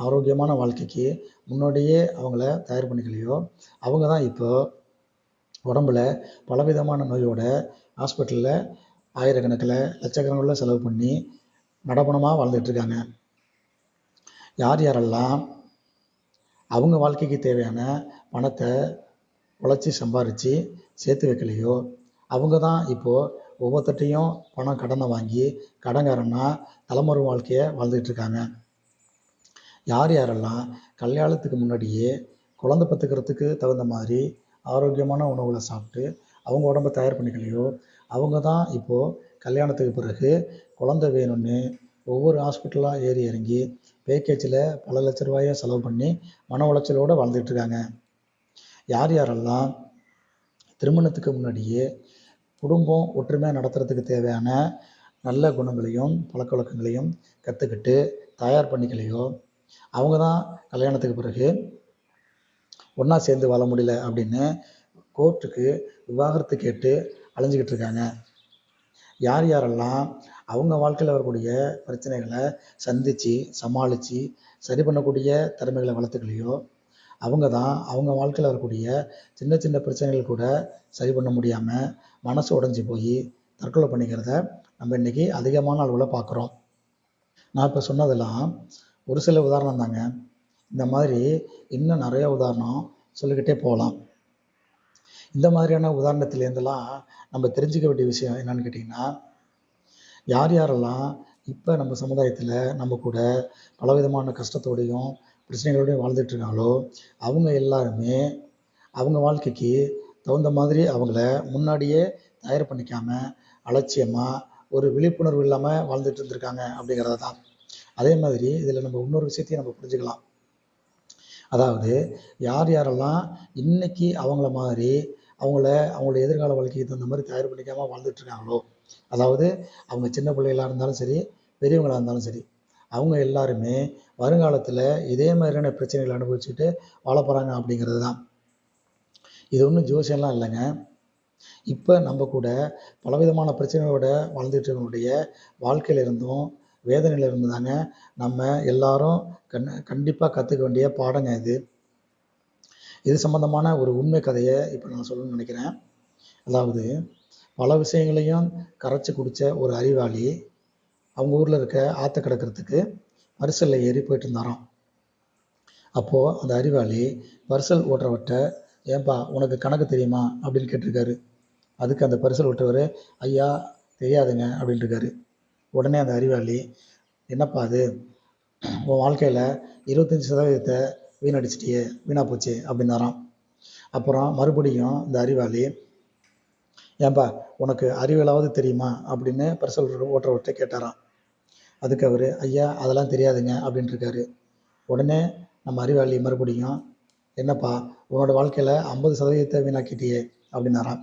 ஆரோக்கியமான வாழ்க்கைக்கு முன்னாடியே அவங்கள தயார் பண்ணிக்கலையோ அவங்க தான் இப்போ உடம்புல பலவிதமான நோயோட ஹாஸ்பிட்டலில் ஆயிரக்கணக்கில் லட்சக்கணக்கில் செலவு பண்ணி நடப்பணமாக வாழ்ந்துட்டுருக்காங்க. யார் யாரெல்லாம் அவங்க வாழ்க்கைக்கு தேவையான பணத்தை உழைச்சி சம்பாரித்து சேர்த்து வைக்கலையோ அவங்க தான் இப்போது ஒவ்வொருத்தட்டையும் பணம் கடனை வாங்கி கடன்காரன்னா தலைமுறை வாழ்க்கையை வாழ்ந்துட்டு இருக்காங்க. யார் யாரெல்லாம் கல்யாணத்துக்கு முன்னாடியே குழந்தை பெற்றுக்கிறதுக்கு தகுந்த மாதிரி ஆரோக்கியமான உணவுகளை சாப்பிட்டு அவங்க உடம்பை தயார் பண்ணிக்கலையோ அவங்க தான் இப்போது கல்யாணத்துக்கு பிறகு குழந்தை வேணும்னு ஒவ்வொரு ஹாஸ்பிட்டலாக ஏறி இறங்கி பேக்கேஜில் பல லட்ச ரூபாயை செலவு பண்ணி மன உளைச்சலோடு வாழ்ந்துட்டுருக்காங்க. யார் யாரெல்லாம் திருமணத்துக்கு முன்னாடியே குடும்பம் ஒற்றுமையாக நடத்துறதுக்கு தேவையான நல்ல குணங்களையும் பழக்க வழக்கங்களையும் கற்றுக்கிட்டு தயார் பண்ணிக்கலையோ அவங்க தான் கல்யாணத்துக்கு பிறகு ஒன்றா சேர்ந்து வாழ முடியல அப்படின்னு கோர்ட்டுக்கு விவாகரத்து கேட்டு அலைஞ்சிக்கிட்டு இருக்காங்க. யார் யாரெல்லாம் அவங்க வாழ்க்கையில் வரக்கூடிய பிரச்சனைகளை சந்தித்து சமாளித்து சரி பண்ணக்கூடிய திறமைகளை வளர்த்துக்கலையோ அவங்க தான் அவங்க வாழ்க்கையில் வரக்கூடிய சின்ன சின்ன பிரச்சனைகள் கூட சரி பண்ண முடியாமல் மனசு உடைஞ்சி போய் தற்கொலை பண்ணிக்கிறத நம்ம இன்றைக்கி அதிகமான அளவில் பார்க்குறோம். நான் இப்போ சொன்னதெல்லாம் ஒரு சில உதாரணம் தாங்க. இந்த மாதிரி இன்னும் நிறைய உதாரணம் சொல்லிக்கிட்டே போகலாம். இந்த மாதிரியான உதாரணத்துலேருந்தெல்லாம் நம்ம தெரிஞ்சுக்க வேண்டிய விஷயம் என்னன்னு கேட்டிங்கன்னா, யார் யாரெல்லாம் இப்போ நம்ம சமுதாயத்தில் நம்ம கூட பலவிதமான கஷ்டத்தோடையும் பிரச்சனைகளோடையும் வாழ்ந்துட்டுருக்காங்களோ அவங்க எல்லாருமே அவங்க வாழ்க்கைக்கு தகுந்த மாதிரி அவங்கள முன்னாடியே தயார் பண்ணிக்காமல் அலட்சியமாக ஒரு விழிப்புணர்வு இல்லாமல் வாழ்ந்துட்டு இருந்திருக்காங்க அப்படிங்கிறத தான். அதே மாதிரி இதில் நம்ம இன்னொரு விஷயத்தையும் நம்ம புரிஞ்சுக்கலாம். அதாவது யார் யாரெல்லாம் இன்னைக்கு அவங்கள மாதிரி அவங்களோட எதிர்கால வாழ்க்கைக்கு தகுந்த மாதிரி தயார் பண்ணிக்காமல் வாழ்ந்துட்டுருக்காங்களோ அதாவது அவங்க சின்ன பிள்ளைகளாக இருந்தாலும் சரி பெரியவங்களாக இருந்தாலும் சரி அவங்க எல்லாருமே வருங்காலத்தில் இதே மாதிரியான பிரச்சனைகளை அனுபவிச்சுட்டு வாழ போகிறாங்க அப்படிங்கிறது தான். இது ஒன்றும் ஜோசியம்லாம் இல்லைங்க. இப்போ நம்ம கூட பலவிதமான பிரச்சனைகளோட வாழ்ந்துட்டுருக்கவங்களுடைய வாழ்க்கையில இருந்தும் வேதனையில இருந்து தாங்க நம்ம எல்லாரும் கண்டிப்பாக கற்றுக்க வேண்டிய பாடங்க இது. இது சம்மந்தமான ஒரு உண்மை கதையை இப்போ நான் சொல்லணும்னு நினைக்கிறேன். அதாவது பல விஷயங்களையும் கரைச்சி குடித்த ஒரு அறிவாளி அவங்க ஊரில் இருக்க ஆற்ற கிடக்கிறதுக்கு பரிசலில் ஏறி போயிட்டு இருந்தாராம். அப்போது அந்த அறிவாளி பரிசல் ஓட்டுறவர்கிட்ட, ஏன்பா உனக்கு கணக்கு தெரியுமா அப்படின்னு கேட்டிருக்காரு. அதுக்கு அந்த பரிசல் ஓட்டுறவர், ஐயா தெரியாதுங்க அப்படின்ட்டுருக்காரு. உடனே அந்த அறிவாளி, என்னப்பா அது உன் வாழ்க்கையில் 25% வீணடிச்சிட்டியே வீணாக போச்சு அப்படின்னாராம். அப்புறம் மறுபடியும் இந்த அறிவாளி, ஏன்பா உனக்கு அறிவியலாவது தெரியுமா அப்படின்னு பரிசல் ஓட்டுறவர்கிட்ட கேட்டாராம். அதுக்கு அவர், ஐயா அதெல்லாம் தெரியாதுங்க அப்படின்ட்டுருக்காரு. உடனே நம்ம அறிவாளி மறுபடியும், என்னப்பா உன்னோட வாழ்க்கையில் 50% வீணாக்கிட்டியே அப்படின்னாராம்.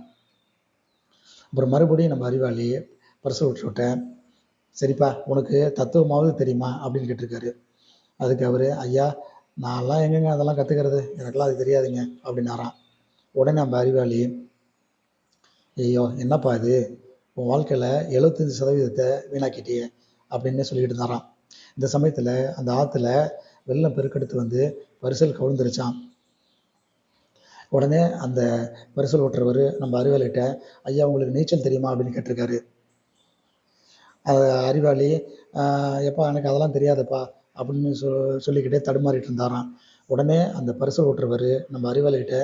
அப்புறம் மறுபடியும் நம்ம அறிவாளி பரிசல் ஓட்டுறவர்கிட்ட, சரிப்பா உனக்கு தத்துவமாவது தெரியுமா அப்படின்னு கேட்டிருக்காரு. அதுக்கு அவர், ஐயா நான்லாம் எங்கேங்க அதெல்லாம் கற்றுக்கிறது, எனக்கெல்லாம் அது தெரியாதுங்க அப்படின்னாராம். உடனே நம்ம அறிவாளி, ஐயோ என்னப்பா இது உன் வாழ்க்கையில் 75% வீணாக்கிட்டியே அப்படின்னு சொல்லிக்கிட்டு இருந்தாராம். இந்த சமயத்தில் அந்த ஆற்றுல வெள்ளம் பெருக்கெடுத்து வந்து பரிசல் கவிழ்ந்துருச்சான். உடனே அந்த பரிசல் ஓட்டுறவர் நம்ம அறிவாளிகிட்ட, ஐயா உங்களுக்கு நீச்சல் தெரியுமா அப்படின்னு கேட்டிருக்காரு. அறிவாளி, எப்பா எனக்கு அதெல்லாம் தெரியாதுப்பா அப்படின்னு சொல்லிக்கிட்டே தடுமாறிட்டு இருந்தாராம். உடனே அந்த பரிசல் ஓட்டுறவர் நம்ம அறிவாளிகிட்ட,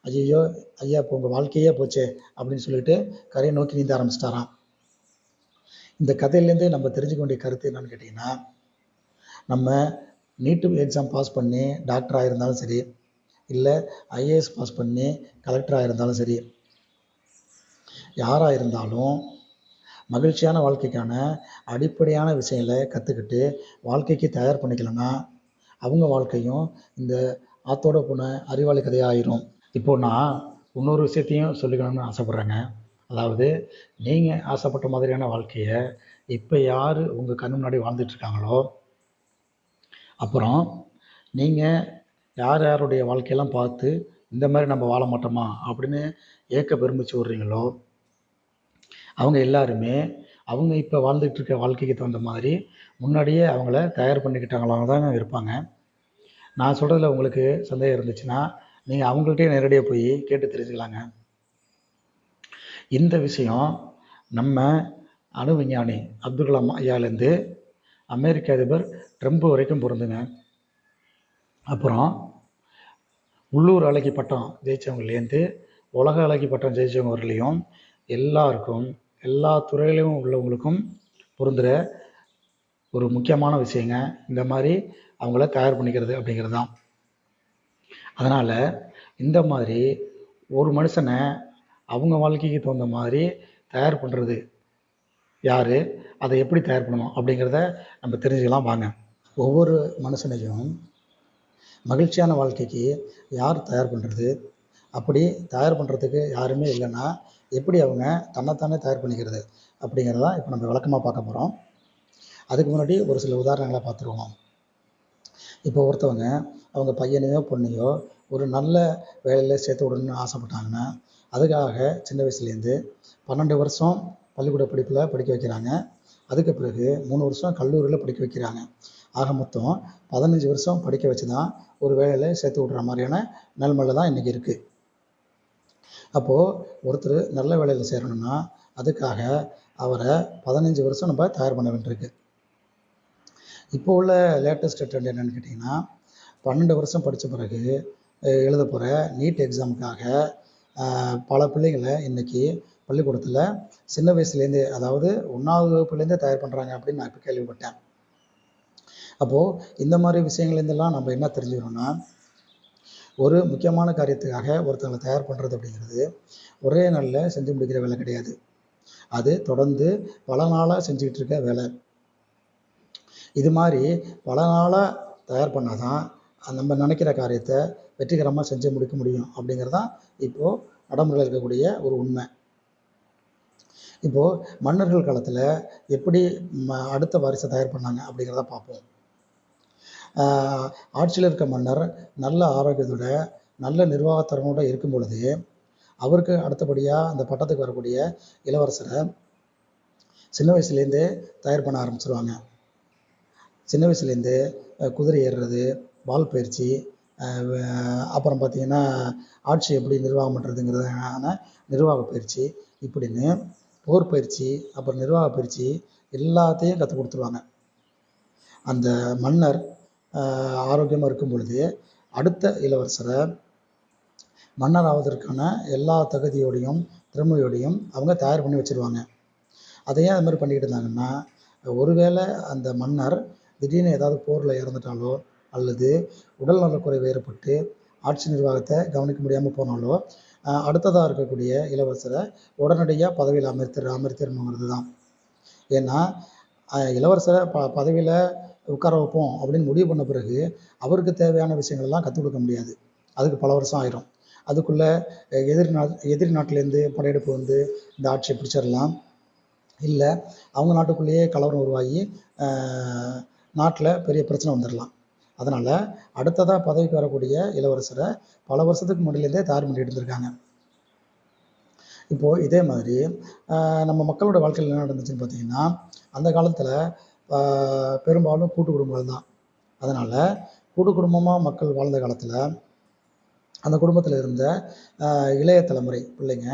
ஐயோ ஐயா இப்போ உங்கள் வாழ்க்கையே போச்சே அப்படின்னு சொல்லிட்டு கரையை நோக்கி நீந்த ஆரம்பிச்சிட்டாராம். இந்த கதையிலேருந்து நம்ம தெரிஞ்சுக்க வேண்டிய கருத்து என்னன்னு கேட்டிங்கன்னா, நம்ம நீட்டு எக்ஸாம் பாஸ் பண்ணி டாக்டராக இருந்தாலும் சரி, இல்லை ஐஏஎஸ் பாஸ் பண்ணி கலெக்டராக இருந்தாலும் சரி, யாராக இருந்தாலும் மகிழ்ச்சியான வாழ்க்கைக்கான அடிப்படையான விஷயங்களை கற்றுக்கிட்டு வாழ்க்கைக்கு தயார் பண்ணிக்கலன்னா அவங்க வாழ்க்கையும் இந்த ஆத்தோட போன அறிவாளி கதையாக ஆயிரும். இப்போது நான் இன்னொரு விஷயத்தையும் சொல்லிக்கணும்னு ஆசைப்பட்றேங்க. அதாவது நீங்கள் ஆசைப்பட்ட மாதிரியான வாழ்க்கையை இப்போ யார் உங்கள் கண் முன்னாடி வாழ்ந்துட்டுருக்காங்களோ, அப்புறம் நீங்கள் யார் யாருடைய வாழ்க்கையெல்லாம் பார்த்து இந்த மாதிரி நம்ம வாழ மாட்டோமா அப்படின்னு ஏக்க பெருமிச்சு விட்றீங்களோ அவங்க எல்லாருமே அவங்க இப்போ வாழ்ந்துட்டு இருக்க வாழ்க்கைக்கு தகுந்த மாதிரி முன்னாடியே அவங்கள தயார் பண்ணிக்கிட்டாங்களாக தாங்க இருப்பாங்க. நான் சொல்கிறதுல உங்களுக்கு சந்தேகம் இருந்துச்சுன்னா நீங்கள் அவங்கள்ட்டே நேரடியாக போய் கேட்டு தெரிஞ்சுக்கலாங்க. இந்த விஷயம் நம்ம அணு விஞ்ஞானி அப்துல் கலாம் ஐயாலேருந்து அமெரிக்க அதிபர் ட்ரம்ப் வரைக்கும் பொருந்துங்க. அப்புறம் உள்ளூர் அழகி பட்டம் ஜெயித்தவங்கலேருந்து உலக அழகி பட்டம் ஜெயித்தவங்க வரலையும் எல்லாருக்கும், எல்லா துறையிலும் உள்ளவங்களுக்கும் பொருந்துகிற ஒரு முக்கியமான விஷயங்க இந்த மாதிரி அவங்கள தயார் பண்ணிக்கிறது அப்படிங்கிறது தான். அதனால் இந்த மாதிரி ஒரு மனுஷனை அவங்க வாழ்க்கைக்கு தகுந்த மாதிரி தயார் பண்ணுறது யார், அதை எப்படி தயார் பண்ணணும் அப்படிங்கிறத நம்ம தெரிஞ்சுக்கலாம் வாங்க. ஒவ்வொரு மனுஷனையும் மகிழ்ச்சியான வாழ்க்கைக்கு யார் தயார் பண்ணுறது? அப்படி தயார் பண்ணுறதுக்கு யாருமே இல்லைன்னா எப்படி அவங்க தன்னைத்தானே தயார் பண்ணிக்கிறது அப்படிங்கிறதான் இப்போ நம்ம விளக்கமாக பார்க்க போகிறோம். அதுக்கு முன்னாடி ஒரு சில உதாரணங்களை பார்த்துருவோம். இப்போ ஒருத்தவங்க அவங்க பையனையோ பொண்ணையோ ஒரு நல்ல வேலையில் சேர்த்து விடணும்னு ஆசைப்பட்டாங்கன்னா அதுக்காக சின்ன வயசுலேருந்து 12 வருஷம் பள்ளிக்கூட படிப்பில் படிக்க வைக்கிறாங்க. அதுக்கு பிறகு 3 வருஷம் கல்லூரியில் படிக்க வைக்கிறாங்க. ஆக மொத்தம் 15 வருஷம் படிக்க வச்சு தான் ஒரு வேலையில் சேர்த்து விட்ற மாதிரியான நிலைமையில தான் இன்றைக்கி இருக்குது. அப்போது ஒருத்தர் நல்ல வேலையில் சேரணும்னா அதுக்காக அவரை 15 வருஷம் நம்ம தயார் பண்ண வேண்டியிருக்கு. இப்போ உள்ள லேட்டஸ்ட் ட்ரெண்ட் என்னென்னு கேட்டிங்கன்னா 12 வருஷம் படித்த பிறகு எழுத போகிற நீட் எக்ஸாமுக்காக பல பிள்ளைங்களை இன்றைக்கி பள்ளிக்கூடத்தில் சின்ன வயசுலேருந்தே, அதாவது 1வது வகுப்புலேருந்தே தயார் பண்ணுறாங்க அப்படின்னு நான் இப்போ கேள்விப்பட்டேன். அப்போது இந்த மாதிரி விஷயங்கள்லேருந்தெல்லாம் நம்ம என்ன தெரிஞ்சுக்கணும்னா, ஒரு முக்கியமான காரியத்துக்காக ஒருத்தங்களை தயார் பண்ணுறது அப்படிங்கிறது ஒரே நாளில் செஞ்சு முடிக்கிற வேலை கிடையாது. அது தொடர்ந்து பல நாளாக செஞ்சுக்கிட்டு இருக்க வேலை. இது மாதிரி பல நாளாக தயார் பண்ணால் தான் நம்ம நினைக்கிற காரியத்தை வெற்றிகரமாக செஞ்சு முடிக்க முடியும் அப்படிங்கிறது தான் இப்போது நடைமுறையில் இருக்கக்கூடிய ஒரு உண்மை. இப்போது மன்னர்கள் காலத்தில் எப்படி அடுத்த வாரிசை தயார் பண்ணாங்க அப்படிங்கிறத பார்ப்போம். ஆட்சியில் இருக்க மன்னர் நல்ல ஆரோக்கியத்தோட நல்ல நிர்வாகத்திறனோடு இருக்கும் பொழுது அவருக்கு அடுத்தபடியாக அந்த பட்டத்துக்கு வரக்கூடிய இளவரசரை சின்ன வயசுலேருந்தே தயார் பண்ண ஆரம்பிச்சிருவாங்க. சின்ன வயசுலேருந்து குதிரை ஏறுறது, வால் பயிற்சி, அப்புறம் பார்த்திங்கன்னா ஆட்சி எப்படி நிர்வாகம் பண்ணுறதுங்கிறதுக்கான நிர்வாக பயிற்சி, இப்படின்னு போர் பயிற்சி, அப்புறம் நிர்வாக பயிற்சி எல்லாத்தையும் கற்றுக் கொடுத்துருவாங்க. அந்த மன்னர் ஆரோக்கியமாக இருக்கும் பொழுது அடுத்த இளவரசரை மன்னர் ஆவதற்கான எல்லா தகுதியோடையும் திறமையோடையும் அவங்க தயார் பண்ணி வச்சுருவாங்க. அதையே அது மாதிரி பண்ணிக்கிட்டு இருந்தாங்கன்னா ஒருவேளை அந்த மன்னர் திடீர்னு ஏதாவது போரில் இறந்துட்டாலோ அல்லது உடல் நலக்குறைவு ஏற்பட்டு ஆட்சி நிர்வாகத்தை கவனிக்க முடியாமல் போனாலோ அடுத்ததாக இருக்கக்கூடிய இளவரசரை உடனடியாக பதவியில் அமர்த்திடணுங்கிறது தான். ஏன்னா இளவரசரை பதவியில் உட்கார வைப்போம் அப்படின்னு முடிவு பண்ண பிறகு அவருக்கு தேவையான விஷயங்கள்லாம் கற்றுக் கொடுக்க முடியாது. அதுக்கு பல வருஷம் ஆயிரும். அதுக்குள்ளே எதிரி நாட்டிலேருந்து படையெடுப்பு வந்து இந்த ஆட்சியை பிடிச்சிடலாம், இல்லை அவங்க நாட்டுக்குள்ளேயே கலவரம் உருவாகி நாட்டில் பெரிய பிரச்சனை வந்துடலாம். அதனால் அடுத்ததாக பதவிக்கு வரக்கூடிய இளவரசரை பல வருஷத்துக்கு முன்னாடிலேருந்தே தயார் பண்ணிட்டு இருந்திருக்காங்க. இப்போது இதே மாதிரி நம்ம மக்களோட வாழ்க்கையில் என்ன நடந்துச்சுன்னு பார்த்திங்கன்னா அந்த காலத்தில் பெரும்பாலும் கூட்டு குடும்பங்கள் தான். அதனால் கூட்டு குடும்பமாக மக்கள் வாழ்ந்த காலத்தில் அந்த குடும்பத்தில் இருந்த இளைய தலைமுறை பிள்ளைங்க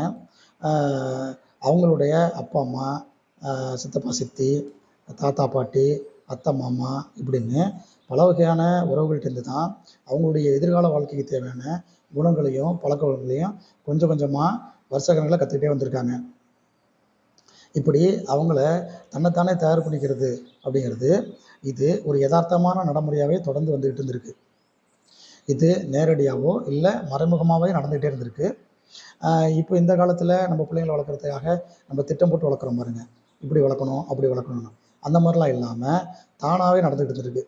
அவங்களுடைய அப்பா அம்மா, சித்தப்பா சித்தி, தாத்தா பாட்டி, அத்தை மாமா இப்படின்னு பல வகையான உறவுகள்கிட்டருந்து தான் அவங்களுடைய எதிர்கால வாழ்க்கைக்கு தேவையான குணங்களையும் பழக்க வழக்கங்களையும் கொஞ்சம் கொஞ்சமாக வருஷக்கணக்கில் கற்றுக்கிட்டே வந்திருக்காங்க. இப்படி அவங்கள தன்னைத்தானே தயார் பண்ணிக்கிறது அப்படிங்கிறது இது ஒரு யதார்த்தமான நடைமுறையாகவே தொடர்ந்து வந்துக்கிட்டு இருந்திருக்கு. இது நேரடியாகவோ இல்லை மறைமுகமாகவே நடந்துகிட்டே இருந்திருக்கு. இப்போ இந்த காலத்தில் நம்ம பிள்ளைங்களை வளர்க்குறதுக்காக நம்ம திட்டம் போட்டு வளர்க்குறோம் பாருங்க, இப்படி வளர்க்கணும் அப்படி வளர்க்கணும்னு, அந்த மாதிரிலாம் இல்லாமல் தானாகவே நடந்துகிட்டு இருந்திருக்கு.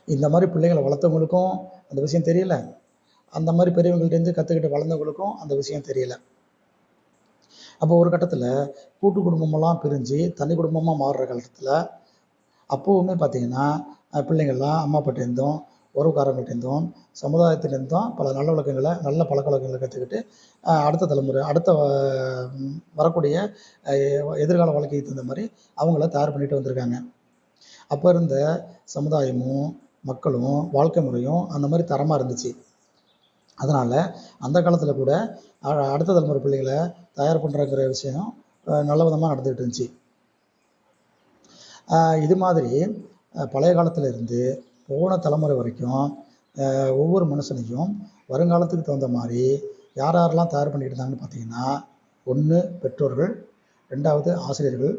இந்த மாதிரி பிள்ளைங்களை வளர்த்தவங்களுக்கும் அந்த விஷயம் தெரியல, அந்த மாதிரி பெரியவங்கள்ட்டேருந்து கற்றுக்கிட்டு வளர்ந்தவங்களுக்கும் அந்த விஷயம் தெரியல. அப்போ ஒரு கட்டத்தில் கூட்டு குடும்பமெல்லாம் பிரிஞ்சு தனி குடும்பமாக மாறுற காலத்தில் அப்போவுமே பார்த்திங்கன்னா பிள்ளைங்கள்லாம் அம்மா அப்பாட்டேருந்தும் உறவுக்காரங்கள்ட்டேருந்தும் சமுதாயத்திலேருந்தும் பல நல்ல வழக்கங்களை நல்ல பழக்க வழக்கங்களை கற்றுக்கிட்டு அடுத்த தலைமுறை அடுத்த வரக்கூடிய எதிர்கால வாழ்க்கைக்கு தகுந்த மாதிரி அவங்கள தயார் பண்ணிட்டு வந்திருக்காங்க. அப்போ இருந்த சமுதாயமும் மக்களும் வாழ்க்கை முறையும் அந்த மாதிரி தரமாக இருந்துச்சு. அதனால் அந்த காலத்தில் கூட அடுத்த தலைமுறை பிள்ளைகளை தயார் பண்ணுறங்கிற விஷயம் நல்ல விதமாக நடந்துகிட்டு இருந்துச்சு. இது மாதிரி பழைய காலத்தில் இருந்து போன தலைமுறை வரைக்கும் ஒவ்வொரு மனுஷனையும் வருங்காலத்துக்கு தகுந்த மாதிரி யார் யாரெல்லாம் தயார் பண்ணிக்கிட்டு இருந்தாங்கன்னு பார்த்தீங்கன்னா, ஒன்று பெற்றோர்கள், 2வது ஆசிரியர்கள்,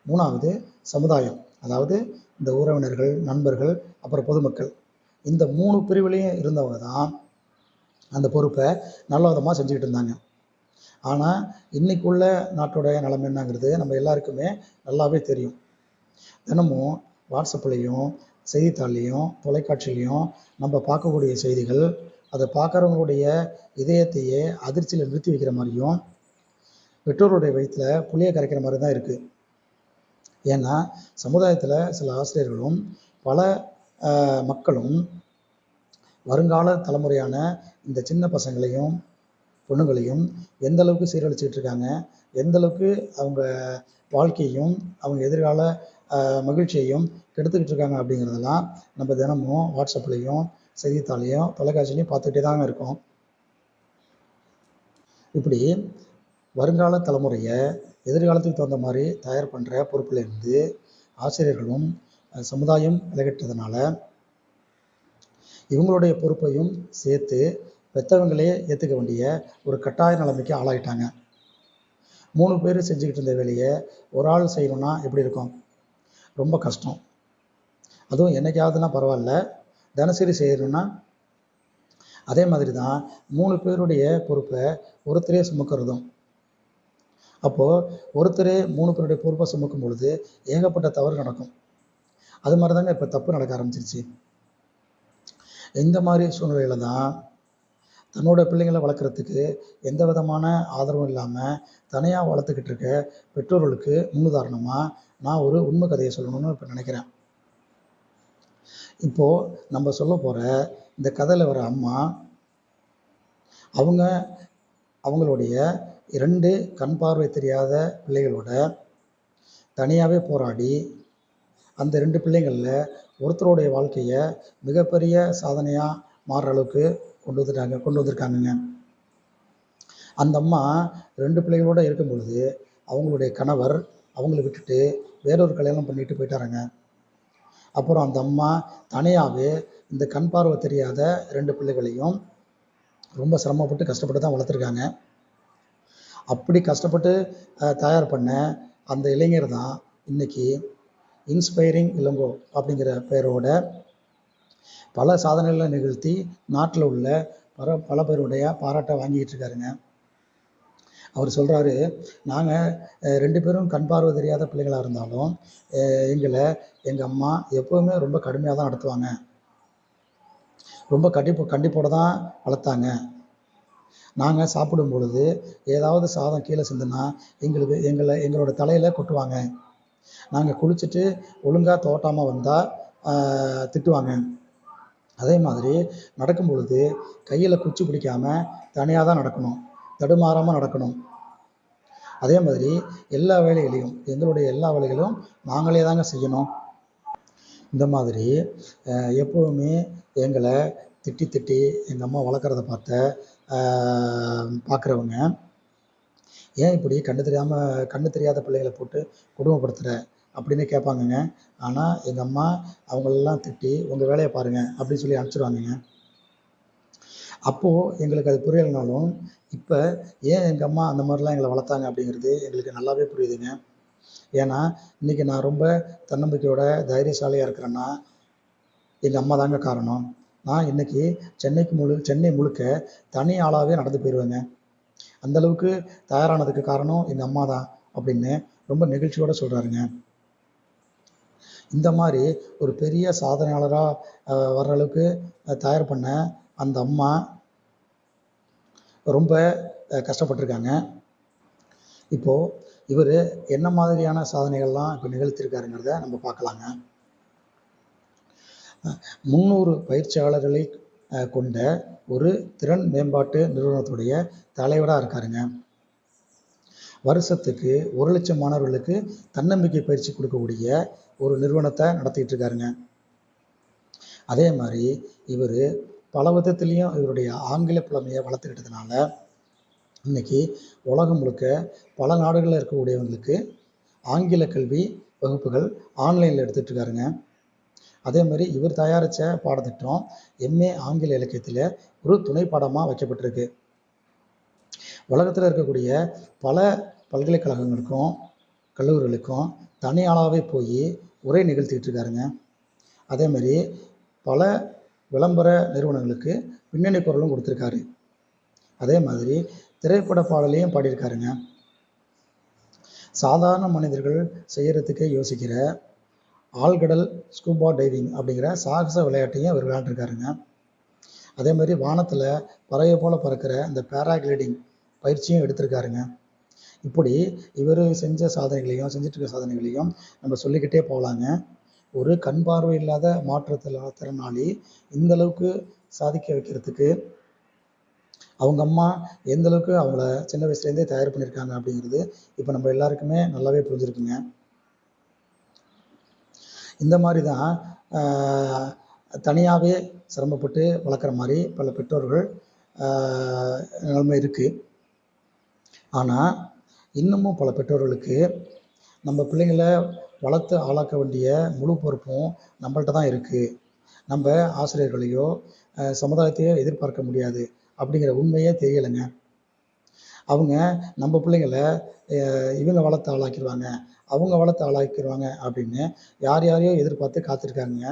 3வது சமுதாயம், அதாவது இந்த உறவினர்கள், நண்பர்கள், அப்புறம் பொதுமக்கள். இந்த 3 பிரிவுலையும் இருந்தவங்க தான் அந்த பொறுப்பை நல்ல விதமாக செஞ்சுக்கிட்டு இருந்தாங்க. ஆனால் இன்றைக்குள்ள நாட்டோடைய நிலைமை என்னங்கிறது நம்ம எல்லாருக்குமே நல்லாவே தெரியும். தினமும் வாட்ஸ்அப்லேயும் செய்தித்தாள்லேயும் தொலைக்காட்சியிலையும் நம்ம பார்க்கக்கூடிய செய்திகள் அதை பார்க்குறவங்களுடைய இதயத்தையே அதிர்ச்சியில் நிறுத்தி வைக்கிற மாதிரியும், பெற்றோருடைய வயிற்றில் புளியை கரைக்கிற மாதிரி தான் இருக்குது. ஏன்னா சமுதாயத்தில் சில ஆசிரியர்களும் பல மக்களும் வருங்கால தலைமுறையான இந்த சின்ன பசங்களையும் பொண்ணுங்களையும் எந்த அளவுக்கு சீரழிச்சிட்டு இருக்காங்க, எந்த அளவுக்கு அவங்க வாழ்க்கையையும் அவங்க எதிர்கால மகிழ்ச்சியையும் கெடுத்துக்கிட்டு இருக்காங்க அப்படிங்கிறதெல்லாம் நம்ம தினமும் வாட்ஸ்அப்லேயும் செய்தித்தாளையும் தொலைக்காட்சியிலையும் பார்த்துக்கிட்டே தாங்க இருக்கோம். இப்படி வருங்கால தலைமுறையை எதிர்காலத்துக்கு தகுந்த மாதிரி தயார் பண்ணுற பொறுப்பிலிருந்து ஆசிரியர்களும் சமுதாயம் விலகிட்டதுனால இவங்களுடைய பொறுப்பையும் சேர்த்து பெற்றவங்களே ஏற்றுக்க வேண்டிய ஒரு கட்டாய நிலைமைக்கு ஆளாயிட்டாங்க. 3 பேர் செஞ்சுக்கிட்டு இருந்த வேலையை ஒரு ஆள் செய்யணும்னா எப்படி இருக்கும்? ரொம்ப கஷ்டம். அதுவும் என்னைக்காவதுன்னா பரவாயில்ல, தினசரி செய்யணும்னா அதே மாதிரி தான் 3 பேருடைய பொறுப்பை ஒருத்தரே சுமக்கிறதும். அப்போது ஒருத்தரே 3 பேருடைய பொறுப்பை சுமக்கும் பொழுது ஏகப்பட்ட தவறு நடக்கும். அது மாதிரி தாங்க இப்போ தப்பு நடக்க ஆரம்பிச்சிருச்சு. இந்த மாதிரி சூழ்நிலையில தான் தன்னோட பிள்ளைங்களை வளர்க்குறதுக்கு எந்த விதமான ஆதரவும் இல்லாமல் தனியாக வளர்த்துக்கிட்டு இருக்க பெற்றோர்களுக்கு முன்னுதாரணமாக நான் ஒரு உண்மை கதையை சொல்லணும்னு இப்போ நினைக்கிறேன். இப்போது நம்ம சொல்ல போகிற இந்த கதையில் வர அம்மா அவங்களுடைய 2 கண் பார்வை தெரியாத பிள்ளைகளோட தனியாகவே போராடி அந்த 2 பிள்ளைங்களில் ஒருத்தருடைய வாழ்க்கையை மிகப்பெரிய சாதனையாக மாறுற அளவுக்கு கொண்டு வந்திருக்காங்கங்க. அந்த அம்மா 2 பிள்ளைகளோடு இருக்கும் பொழுது அவங்களுடைய கணவர் அவங்கள விட்டுட்டு வேறொரு கல்யாணம் பண்ணிட்டு போயிட்டாருங்க. அப்புறம் அந்த அம்மா தனியாகவே இந்த கண் பார்வை தெரியாத 2 பிள்ளைகளையும் ரொம்ப சிரமப்பட்டு கஷ்டப்பட்டு தான் வளர்த்துருக்காங்க. அப்படி கஷ்டப்பட்டு தயார் பண்ண அந்த இளைஞர் தான் இன்னைக்கு இன்ஸ்பைரிங் இளங்கோ அப்படிங்கிற பெயரோட பல சாதனைகளை நிகழ்த்தி நாட்டில் உள்ள பல பேருடைய பாராட்டை வாங்கிட்டு இருக்காருங்க. அவர் சொல்கிறாரு, நாங்கள் 2 பேரும் கண் பார்வை தெரியாத பிள்ளைகளாக இருந்தாலும் எங்களை எங்கள் அம்மா எப்போவுமே ரொம்ப கடுமையாக தான் நடத்துவாங்க, ரொம்ப கண்டிப்போடு தான் வளர்த்தாங்க. நாங்கள் சாப்பிடும் பொழுது ஏதாவது சாதம் கீழே சிந்துனா எங்களோட தலையில் கொட்டுவாங்க. நாங்கள் குளிச்சுட்டு ஒழுங்காக தோட்டாமல் வந்தால் திட்டுவாங்க. அதே மாதிரி நடக்கும் பொழுது கையில் குச்சி பிடிக்காமல் தனியாக தான் நடக்கணும், தடுமாறாமல் நடக்கணும். அதே மாதிரி எல்லா வேலைகளையும் எங்களுடைய எல்லா வேலைகளும் நாங்களே தாங்க செய்யணும். இந்த மாதிரி எப்போவுமே எங்களை திட்டி எங்கள் அம்மா வளர்க்குறத பார்க்குறவங்க ஏன் இப்படி கண்ணு தெரியாத பிள்ளைகளை போட்டு கொடுமைப்படுத்துகிற அப்படின்னு கேட்பாங்கங்க. ஆனால் எங்கள் அம்மா அவங்களெல்லாம் திட்டி உங்கள் வேலையை பாருங்கள் அப்படின்னு சொல்லி அனுப்பிச்சிடுவாங்கங்க. அப்போது எங்களுக்கு அது புரியலைனாலும் இப்போ ஏன் எங்கள் அம்மா அந்த மாதிரிலாம் எங்களை வளர்த்தாங்க அப்படிங்கிறது எங்களுக்கு நல்லாவே புரியுதுங்க. ஏன்னா இன்றைக்கி நான் ரொம்ப தன்னம்பிக்கையோட தைரியசாலியாக இருக்கிறேன்னா எங்கள் அம்மா தாங்க காரணம். நான் இன்றைக்கி சென்னை முழுக்க தனி ஆளாகவே நடந்து போயிடுவேங்க. அந்தளவுக்கு தயாரானதுக்கு காரணம் எங்கள் அம்மா தான் அப்படின்னு ரொம்ப நெகிழ்ச்சியோடு சொல்கிறாருங்க. இந்த மாதிரி ஒரு பெரிய சாதனையாளராக வர்ற அளவுக்கு தயார் பண்ண அந்த அம்மா ரொம்ப கஷ்டப்பட்டிருக்காங்க. இப்போது இவர் என்ன மாதிரியான சாதனைகள்லாம் இப்போ நிகழ்த்தியிருக்காருங்கிறத நம்ம பார்க்கலாங்க. 300 பயிற்சியாளர்களை கொண்ட ஒரு திறன் மேம்பாட்டு நிறுவனத்துடைய தலைவராக இருக்காருங்க. வருஷத்துக்கு 1 லட்சம் மாணவர்களுக்கு தன்னம்பிக்கை பயிற்சி கொடுக்கக்கூடிய ஒரு நிறுவனத்தை நடத்திட்டு இருக்காருங்க. அதே மாதிரி இவர் பல விதத்துலேயும் இவருடைய ஆங்கில புலமையை வளர்த்துக்கிட்டதுனால இன்னைக்கு உலகம் முழுக்க பல நாடுகளில் இருக்கக்கூடியவங்களுக்கு ஆங்கில கல்வி வகுப்புகள் ஆன்லைனில் எடுத்துகிட்டு இருக்காருங்க. அதே மாதிரி இவர் தயாரித்த பாடத்திட்டம் எம்ஏ ஆங்கில இலக்கியத்தில் ஒரு துணை பாடமாக வைக்கப்பட்டிருக்கு. உலகத்தில் இருக்கக்கூடிய பல பல்கலைக்கழகங்களுக்கும் கல்லூரிகளுக்கும் தனியாளாகவே போய் உரை நிகழ்த்திக்கிட்டு இருக்காருங்க. அதே மாதிரி பல விளம்பர நிறுவனங்களுக்கு பின்னணி குரலும் கொடுத்துருக்காரு. அதே மாதிரி திரைப்பட பாடலையும் பாடியிருக்காருங்க. சாதாரண மனிதர்கள் செய்யறதுக்கே யோசிக்கிற ஆழ்கடல் ஸ்கூபா டைவிங் அப்படிங்கிற சாகச விளையாட்டையும் அவர் விளையாண்டுருக்காருங்க. அதே மாதிரி வானத்தில் பறவை போல பறக்கிற அந்த பேராகிளைடிங் பயிற்சியும் எடுத்திருக்காருங்க. இப்படி இவர் செஞ்ச சாதனைகளையும் செஞ்சுட்டு இருக்க சாதனைகளையும் நம்ம சொல்லிக்கிட்டே போகலாங்க. ஒரு கண் பார்வை இல்லாத மாற்றுத்திறனாளி இந்த அளவுக்கு சாதிக்க வைக்கிறதுக்கு அவங்க அம்மா எந்த அளவுக்கு அவங்கள சின்ன வயசுலேருந்தே தயார் பண்ணியிருக்காங்க அப்படிங்கிறது இப்போ நம்ம எல்லாருக்குமே நல்லாவே புரிஞ்சிருக்குங்க. இந்த மாதிரி தான் தனியாகவே சிரமப்பட்டு வளர்க்குற மாதிரி பல பெற்றோர்கள் நிலைமை இருக்குது. ஆனால் இன்னமும் பல பெற்றோர்களுக்கு நம்ம பிள்ளைங்களை வளர்த்து ஆளாக்க வேண்டிய முழு பொறுப்பும் நம்மள்ட்ட தான் இருக்குது. நம்ம ஆசிரியர்களையோ சமுதாயத்தையோ எதிர்பார்க்க முடியாது அப்படிங்கிற உண்மையே தெரியலைங்க. அவங்க நம்ம பிள்ளைங்களை இவங்க வளர்த்து ஆளாக்கிடுவாங்க, அவங்க வளர்த்து ஆளாக்கிடுவாங்க அப்படின்னு யாரையோ எதிர்பார்த்து காத்திருக்காங்க.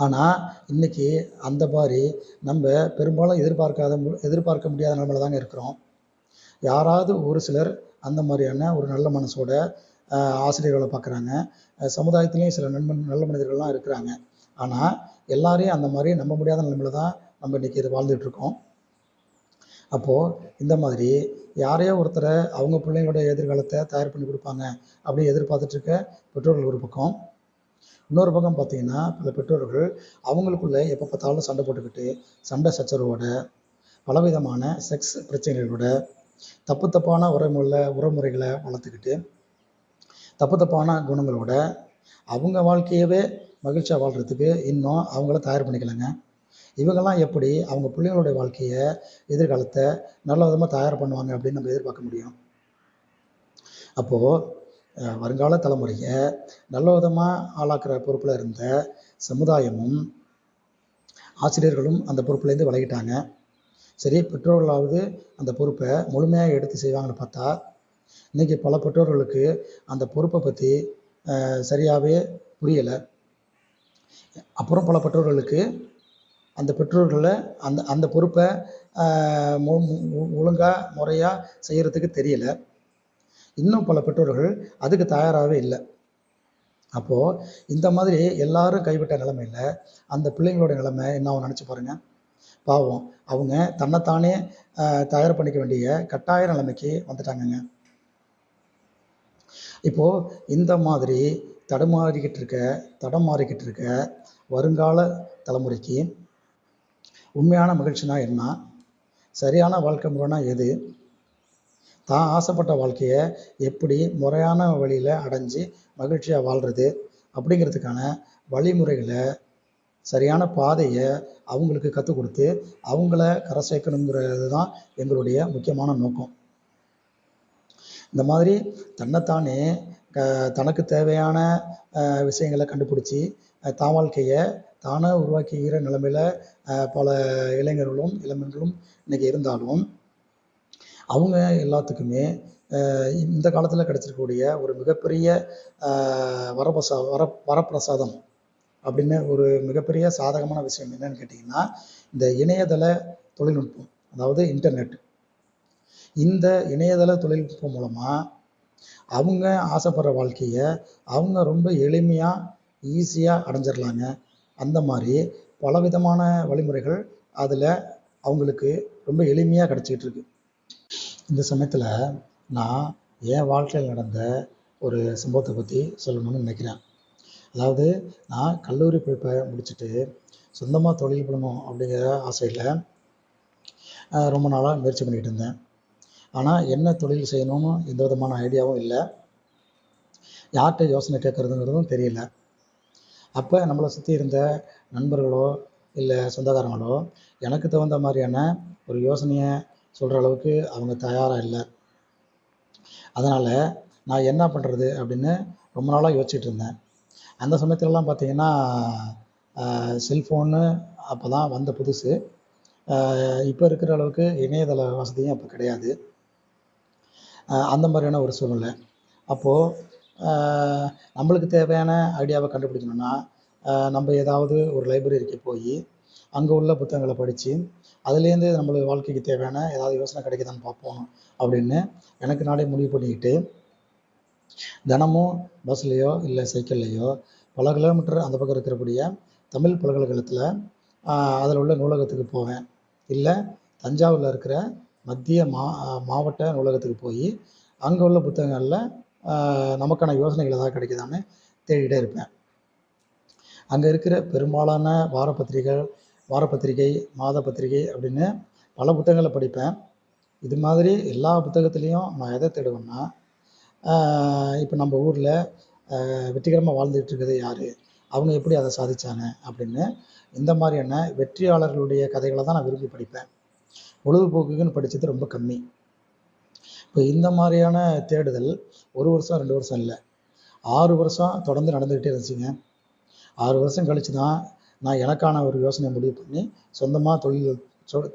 ஆனால் இன்னைக்கு அந்த மாதிரி நம்ம பெரும்பாலும் எதிர்பார்க்க முடியாத நிலைமையில தாங்க இருக்கிறோம். யாராவது ஒரு சிலர் அந்த மாதிரியான ஒரு நல்ல மனசோட ஆசிரியர்களை பார்க்குறாங்க. சமுதாயத்துலேயும் சில நல்ல மனிதர்கள்லாம் இருக்கிறாங்க. ஆனால் எல்லாரையும் அந்த மாதிரி நம்ப முடியாத நிலைமையில தான் நம்ம இன்றைக்கி இது வாழ்ந்துட்டுருக்கோம். அப்போது இந்த மாதிரி யாரையோ ஒருத்தரை அவங்க பிள்ளைங்களுடைய எதிர்காலத்தை தயார் பண்ணி கொடுப்பாங்க அப்படின்னு எதிர்பார்த்துட்ருக்க பெற்றோர்கள் ஒரு பக்கம். இன்னொரு பக்கம் பார்த்திங்கன்னா பல பெற்றோர்கள் அவங்களுக்குள்ளே எப்போ பார்த்தாலும் சண்டை போட்டுக்கிட்டு சண்டை சச்சரவோட பலவிதமான செக்ஸ் பிரச்சனைகளோட தப்பான உறவுமுறைகளை வளர்த்துக்கிட்டு தப்பான குணங்களோட அவங்க வாழ்க்கையவே மகிழ்ச்சியாக வாழ்கிறதுக்கு இன்னும் அவங்கள தயார் பண்ணிக்கலைங்க. இவங்கெல்லாம் எப்படி அவங்க பிள்ளைங்களுடைய வாழ்க்கையை எதிர்காலத்தை நல்ல விதமாக தயார் பண்ணுவாங்க அப்படின்னு நம்ம எதிர்பார்க்க முடியும்? அப்போது வருங்கால தலைமுறையை நல்ல விதமாக ஆளாக்குற பொறுப்பில் இருந்த சமுதாயமும் ஆசிரியர்களும் அந்த பொறுப்புலேருந்து விலகிட்டாங்க. சரி, பெற்றோர்களாவது அந்த பொறுப்பை முழுமையாக எடுத்து செய்வாங்கன்னு பார்த்தா இன்றைக்கி பல பெற்றோர்களுக்கு அந்த பொறுப்பை பற்றி சரியாகவே புரியலை. அப்புறம் பல பெற்றோர்களுக்கு அந்த பெற்றோர்களை அந்த பொறுப்பை ஒழுங்காக முறையாக செய்கிறதுக்கு தெரியலை. இன்னும் பல பெற்றோர்கள் அதுக்கு தயாராகவே இல்லை. அப்போது இந்த மாதிரி எல்லாரும் கைவிட்ட நிலைமையில் அந்த பிள்ளைங்களோட நிலைமை என்ன நினச்சி பாருங்கள். பாவம், அவங்க தன்னைத்தானே தயார் பண்ணிக்க வேண்டிய கட்டாய நிலைமைக்கு வந்துட்டாங்கங்க. இப்போது இந்த மாதிரி தடம் மாறிக்கிட்டு இருக்க வருங்கால தலைமுறைக்கு உண்மையான மகிழ்ச்சினா என்ன, சரியான வாழ்க்கை முறைனா எது, தான் ஆசைப்பட்ட வாழ்க்கையை எப்படி முறையான வழியில் அடைஞ்சு மகிழ்ச்சியாக வாழ்கிறது அப்படிங்கிறதுக்கான வழிமுறைகளை சரியான பாதையை அவங்களுக்கு கற்றுக் கொடுத்து அவங்கள கரை சேர்க்கணுங்கிறது தான் எங்களுடைய முக்கியமான நோக்கம். இந்த மாதிரி தன்னைத்தானே தனக்கு தேவையான விஷயங்களை கண்டுபிடிச்சி தான் வாழ்க்கையை தானே உருவாக்கிக்கிற நிலைமையில் பல இளைஞர்களும் இன்றைக்கி இருந்தாலும் அவங்க எல்லாத்துக்குமே இந்த காலத்தில் கிடச்சிருக்கக்கூடிய ஒரு மிகப்பெரிய வரப்பிரசாதம் அப்படின்னு ஒரு மிகப்பெரிய சாதகமான விஷயம் என்னன்னு கேட்டிங்கன்னா இந்த இணையதள தொழில்நுட்பம், அதாவது இன்டர்நெட். இந்த இணையதள தொழில்நுட்பம் மூலமாக அவங்க ஆசைப்படுற வாழ்க்கையை அவங்க ரொம்ப எளிமையாக ஈஸியாக அடைஞ்சிடலாங்க. அந்த மாதிரி பலவிதமான வழிமுறைகள் அதில் அவங்களுக்கு ரொம்ப எளிமையாக கிடச்சிக்கிட்டு இருக்கு. இந்த சமயத்தில் நான் என் வாழ்க்கையில் நடந்த ஒரு சம்பவத்தை பற்றி சொல்லணும்னு நினைக்கிறேன். அதாவது நான் கல்லூரி படிப்பை முடிச்சுட்டு சொந்தமாக தொழில் பண்ணணும் அப்படிங்கிற ஆசையில் ரொம்ப நாளாக முயற்சி பண்ணிகிட்டு இருந்தேன். ஆனால் என்ன தொழில் செய்யணும்னு எந்த விதமான ஐடியாவும் இல்லை, யார்கிட்ட யோசனை கேட்குறதுங்கிறதும் தெரியல. அப்போ நம்மளை சுற்றி இருந்த நண்பர்களோ இல்லை சொந்தக்காரங்களோ எனக்கு தகுந்த மாதிரியான ஒரு யோசனையை சொல்கிற அளவுக்கு அவங்க தயாராக இல்லை. அதனால் நான் என்ன பண்ணுறது அப்படின்னு ரொம்ப நாளாக யோசிச்சுட்டு இருந்தேன். அந்த சமயத்துலலாம் பார்த்திங்கன்னா செல்ஃபோனு அப்போ தான் வந்த புதுசு. இப்போ இருக்கிற அளவுக்கு இணையதள வசதியும் அப்போ கிடையாது. அந்த மாதிரியான ஒரு சூழ்நிலை. அப்போது நம்மளுக்கு தேவையான ஐடியாவை கண்டுபிடிக்கணும்னா நம்ம ஏதாவது ஒரு லைப்ரரிக்கு போய் அங்கே உள்ள புத்தகங்களை படித்து அதுலேருந்து நம்மளுக்கு வாழ்க்கைக்கு தேவையான ஏதாவது யோசனை கிடைக்குதான்னு பார்ப்போம் அப்படின்னு எனக்கு நானே முடிவு பண்ணிக்கிட்டு தினமும் பஸ்லேயோ இல்லை சைக்கிள்லேயோ பல கிலோமீட்டர் அந்த பக்கம் இருக்கக்கூடிய தமிழ் பல்கலைக்கழகத்தில் அதில் உள்ள நூலகத்துக்கு போவேன். இல்லை தஞ்சாவூரில் இருக்கிற மத்திய மாவட்ட நூலகத்துக்கு போய் அங்கே உள்ள புத்தகங்களில் நமக்கான யோசனைகள் ஏதாவது கிடைக்குதான்னு தேடிகிட்டே இருப்பேன். அங்கே இருக்கிற பெரும்பாலான வாரப்பத்திரிகை மாத பத்திரிகை அப்படின்னு பல புத்தகங்களை படிப்பேன். இது மாதிரி எல்லா புத்தகத்துலேயும் நான் எதை தேடுவேன்னா இப்போ நம்ம ஊரில் வெற்றிகரமாக வாழ்ந்துகிட்டு இருக்கிறது யார், அவங்க எப்படி அதை சாதித்தாங்க அப்படின்னு இந்த மாதிரியான வெற்றியாளர்களுடைய கதைகளை தான் நான் விரும்பி படிப்பேன். பொழுதுபோக்குக்குன்னு படித்தது ரொம்ப கம்மி. இப்போ இந்த மாதிரியான தேடுதல் 1 வருஷம் 2 வருஷம் இல்லை, 6 வருஷம் தொடர்ந்து நடந்துக்கிட்டே இருந்துச்சுங்க. 6 வருஷம் கழித்து தான் நான் எனக்கான ஒரு யோசனை முடிவு பண்ணி சொந்தமாக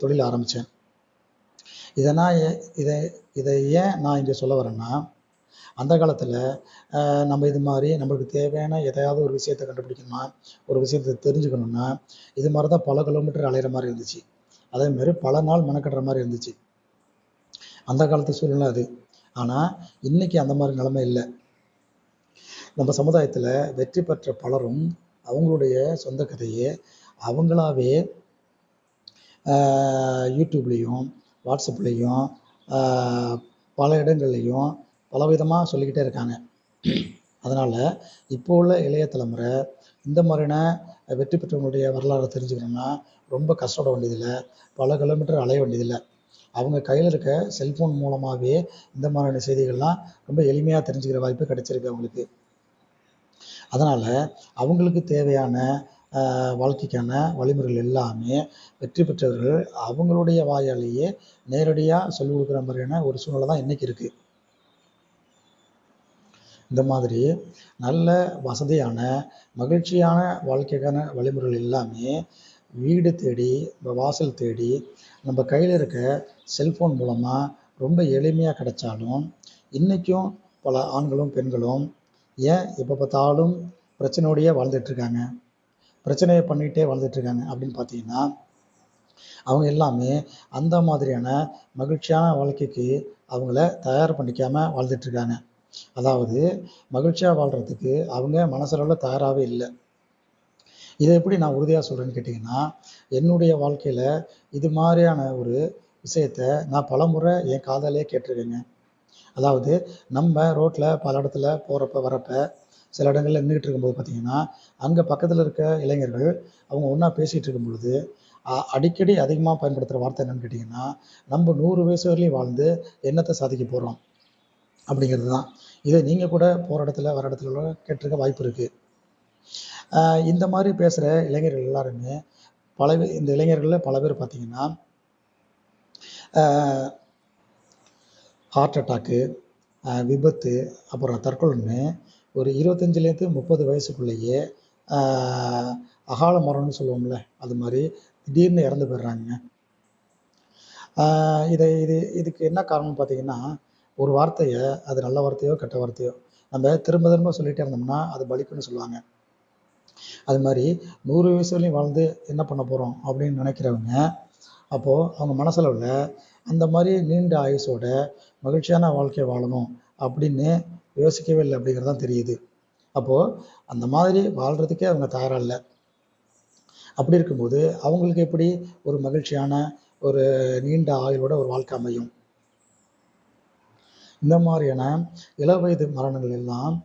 தொழில் ஆரம்பித்தேன். இதை ஏன் நான் இங்கே சொல்ல வரேன்னா, அந்த காலத்தில் நம்ம இது மாதிரி நம்மளுக்கு தேவையான எதையாவது ஒரு விஷயத்தை கண்டுபிடிக்கணும்னா, ஒரு விஷயத்தை தெரிஞ்சுக்கணுன்னா இது மாதிரி தான் பல கிலோமீட்டர் அலையிற மாதிரி இருந்துச்சு. அதேமாதிரி பல நாள் மெனக்கட்டுற மாதிரி இருந்துச்சு அந்த காலத்து சூழ்நிலை அது. ஆனால் இன்றைக்கி அந்த மாதிரி நிலைமை இல்லை. நம்ம சமுதாயத்தில் வெற்றி பெற்ற பலரும் அவங்களுடைய சொந்த கதையை அவங்களாவே யூடியூப்லேயும் வாட்ஸ்அப்லேயும் பல இடங்கள்லையும் பலவிதமாக சொல்லிக்கிட்டே இருக்காங்க. அதனால் இப்போ உள்ள இளைய தலைமுறை இந்த மாதிரியான வெற்றி பெற்றவங்களுடைய வரலாறை தெரிஞ்சுக்கணுன்னா ரொம்ப கஷ்டப்பட வேண்டியதில்லை, பல கிலோமீட்டர் அலைய வேண்டியதில்லை. அவங்க கையில் இருக்க செல்ஃபோன் மூலமாகவே இந்த மாதிரியான செய்திகள்லாம் ரொம்ப எளிமையாக தெரிஞ்சுக்கிற வாய்ப்பு கிடைச்சிருக்கு அவங்களுக்கு. அதனால் அவங்களுக்கு தேவையான வாழ்க்கைக்கான வழிமுறைகள் எல்லாமே வெற்றி பெற்றவர்கள் அவங்களுடைய வாயாலேயே நேரடியாக சொல்லிக் கொடுக்குற மாதிரியான ஒரு சூழ்நிலை தான் இன்றைக்கி இருக்குது. இந்த மாதிரி நல்ல வசதியான மகிழ்ச்சியான வாழ்க்கைக்கான வழிமுறைகள் எல்லாமே வீடு தேடி வாசல் தேடி நம்ம கையில் இருக்க செல்ஃபோன் மூலமாக ரொம்ப எளிமையாக கிடைச்சாலும் இன்றைக்கும் பல ஆண்களும் பெண்களும் ஏன் எப்போ பார்த்தாலும் பிரச்சனையோடையே வாழ்ந்துட்டுருக்காங்க, பிரச்சனையை பண்ணிகிட்டே வாழ்ந்துட்டுருக்காங்க அப்படின்னு பார்த்தீங்கன்னா, அவங்க எல்லாமே அந்த மாதிரியான மகிழ்ச்சியான வாழ்க்கைக்கு அவங்கள தயார் பண்ணிக்காமல் வாழ்ந்துட்டுருக்காங்க. அதாவது மகிழ்ச்சியாக வாழ்கிறதுக்கு அவங்க மனசளவில் தயாராகவே இல்லை. இதை எப்படி நான் உறுதியாக சொல்கிறேன்னு கேட்டிங்கன்னா, என்னுடைய வாழ்க்கையில் இது மாதிரியான ஒரு விஷயத்த நான் பலமுறை என் காதாலேயே கேட்டிருக்கேங்க. அதாவது நம்ம ரோட்டில் பல இடத்துல போகிறப்ப வரப்ப சில இடங்களில் நின்றுக்கிட்டு இருக்கும்போது பார்த்திங்கன்னா, அங்கே பக்கத்தில் இருக்க இளைஞர்கள் அவங்க ஒன்றா பேசிகிட்டு இருக்கும் பொழுது அடிக்கடி அதிகமாக பயன்படுத்துகிற வார்த்தை என்னென்னு கேட்டிங்கன்னா, நம்ம 100 வயசு வரையிலையும் வாழ்ந்து என்னத்தை சாதிக்க போகிறோம் அப்படிங்கிறது தான். இதை நீங்கள் கூட போகிற இடத்துல வர இடத்துல கேட்டிருக்க வாய்ப்பு இருக்குது. இந்த மாதிரி பேசுகிற இளைஞர்கள் எல்லாருமே இந்த இளைஞர்களில் பல பேர் பார்த்திங்கன்னா ஹார்ட் அட்டாக்கு, விபத்து, அப்புறம் தற்கொலைன்னு ஒரு 25லேருந்து 30 வயசுக்குள்ளேயே அகால மரணம்னு சொல்லுவோம்ல, அது மாதிரி திடீர்னு இறந்து போயிடுறாங்க. இதுக்கு என்ன காரணம்னு பார்த்தீங்கன்னா, ஒரு வார்த்தையை அது நல்ல வார்த்தையோ கெட்ட வார்த்தையோ நம்ம திரும்ப திரும்ப சொல்லிகிட்டே இருந்தோம்னா அது பலிக்குன்னு சொல்லுவாங்க. அது மாதிரி 100 வயசு வரையும் வாழ்ந்து என்ன பண்ண போகிறோம் அப்படின்னு நினைக்கிறவங்க அப்போது அவங்க மனசளவில் அந்த மாதிரி நீண்ட ஆயுசோட மகிழ்ச்சியான வாழ்க்கை வாழணும் அப்படின்னு யோசிக்கவே இல்லை அப்படிங்கிறது தான் தெரியுது. அப்போது அந்த மாதிரி வாழ்கிறதுக்கே அவங்க தயாராக இல்லை. அப்படி இருக்கும்போது அவங்களுக்கு எப்படி ஒரு மகிழ்ச்சியான ஒரு நீண்ட ஆயுளோட ஒரு வாழ்க்கை அமையும்? இந்த மாதிரியான இளவயது மரணங்கள் எல்லாம்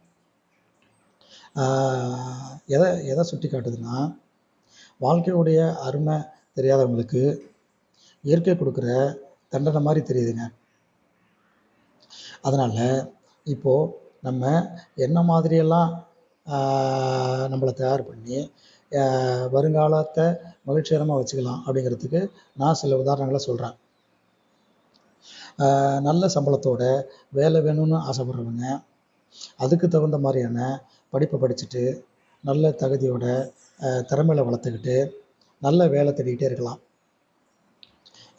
எதை சுட்டி காட்டுதுன்னா, வாழ்க்கையுடைய அருமை தெரியாதவங்களுக்கு இயற்கை கொடுக்குற தண்டனை மாதிரி தெரியுதுங்க. அதனால் இப்போது நம்ம என்ன மாதிரியெல்லாம் நம்மளை தயார் பண்ணி வருங்காலத்தை மகிழ்ச்சிகரமாக வச்சுக்கலாம் அப்படிங்கிறதுக்கு நான் சில உதாரணங்களை சொல்கிறேன். நல்ல சம்பளத்தோட வேலை வேணும்னு ஆசைப்படுறவங்க அதுக்கு தகுந்த மாதிரியான படிப்பை படிச்சுட்டு நல்ல தகுதியோட திறமையில வளர்த்துக்கிட்டு நல்ல வேலை தேடிக்கிட்டே இருக்கலாம்.